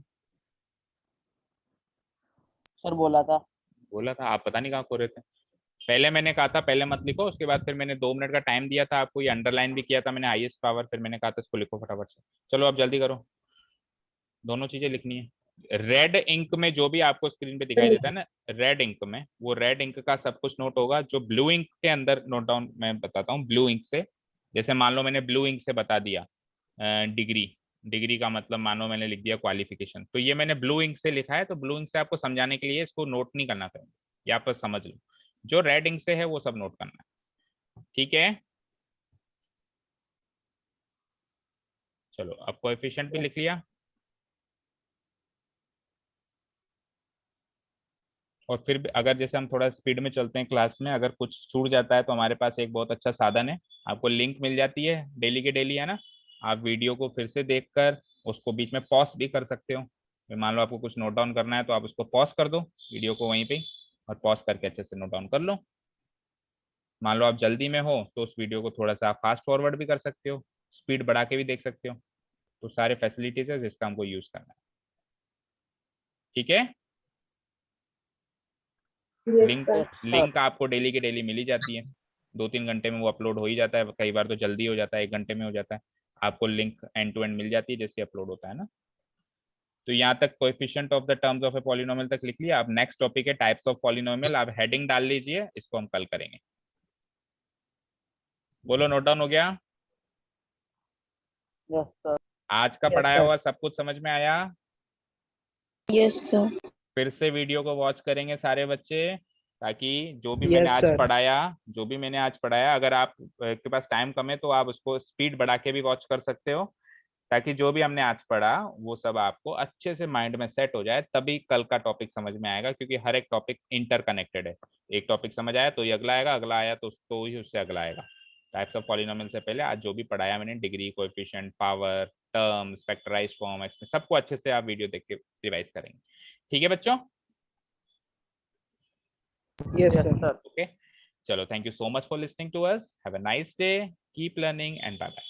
सर बोला था। बोला था, आप पता नहीं कहाँ खो रहे थे। पहले मैंने कहा था पहले मत लिखो, उसके बाद फिर मैंने 2 मिनट का टाइम दिया था आपको, ये अंडरलाइन भी किया था मैंने, हाईएस्ट पावर, फिर मैंने कहा था इसको लिखो फटाफट से। चलो अब जल्दी करो, दोनों चीजें लिखनी है। रेड इंक में जो भी आपको स्क्रीन पे दिखाई देता है ना, रेड इंक में, वो रेड इंक का सब कुछ नोट होगा। जो ब्लू इंक के अंदर नोट डाउन मैं बताता हूँ, ब्लू इंक से, जैसे मान लो मैंने ब्लू इंक से बता दिया डिग्री, डिग्री का मतलब मानो मैंने लिख दिया क्वालिफिकेशन, तो ये मैंने ब्लू इंक से लिखा है, तो ब्लू इंक से आपको समझाने के लिए इसको नोट नहीं करना चाहिए, ये आप बस समझ लो। जो रेड इंक से है वो सब नोट करना है। ठीक है, चलो अब कोएफिशिएंट भी लिख लिया। और फिर भी अगर जैसे हम थोड़ा स्पीड में चलते हैं क्लास में, अगर कुछ छूट जाता है तो हमारे पास एक बहुत अच्छा साधन है, आपको लिंक मिल जाती है डेली के डेली, है ना? आप वीडियो को फिर से देखकर उसको बीच में पॉज भी कर सकते हो। फिर मान लो आपको कुछ नोट डाउन करना है तो आप उसको पॉज कर दो वीडियो को वहीं पे, और पॉज करके अच्छे से नोट डाउन कर लो। मान लो आप जल्दी में हो तो उस वीडियो को थोड़ा सा फास्ट फॉरवर्ड भी कर सकते हो, स्पीड बढ़ा के भी देख सकते हो। तो सारे फैसिलिटीज है जिसका हमको यूज करना है। ठीक है, लिंक लिंक आपको डेली के डेली मिल ही जाती है, 2-3 घंटे में वो अपलोड हो ही जाता है, कई बार तो जल्दी हो जाता है, 1 घंटे में हो जाता है। आपको लिंक एंड टू एंड मिल जाती है जैसे अपलोड होता है ना। तो यहाँ तक coefficient of the terms of a polynomial तक लिख लिया। अब नेक्स्ट टॉपिक है टाइप्स ऑफ पॉलिनोमियल। आप हेडिंग डाल लीजिए, इसको हम कल करेंगे। बोलो, नोट डाउन हो गया? Yes sir. आज का पढ़ाया हुआ सब कुछ समझ में आया? Yes sir. फिर से वीडियो को वॉच करेंगे सारे बच्चे, ताकि जो भी Yes, मैंने आज sir. पढ़ाया, अगर आप के पास टाइम कम है तो आप उसको स्पीड बढ़ा के भी वॉच कर सकते हो, ताकि जो भी हमने आज पढ़ा वो सब आपको अच्छे से माइंड में सेट हो जाए, तभी कल का टॉपिक समझ में आएगा। क्योंकि हर एक टॉपिक इंटरकनेक्टेड है, एक टॉपिक समझ आया तो ये अगला आएगा, अगला आया तो ही उससे अगला आएगा। टाइप्स ऑफ पॉलिनोमियल से पहले आज जो भी पढ़ाया मैंने, degree, coefficient, power, terms, factorised form, इसमें सबको अच्छे से आप वीडियो देख के रिवाइज करेंगे। ठीक है बच्चों? Yes, sir. ओके, चलो, thank you so much for listening to us. Have a nice day, keep learning and bye bye.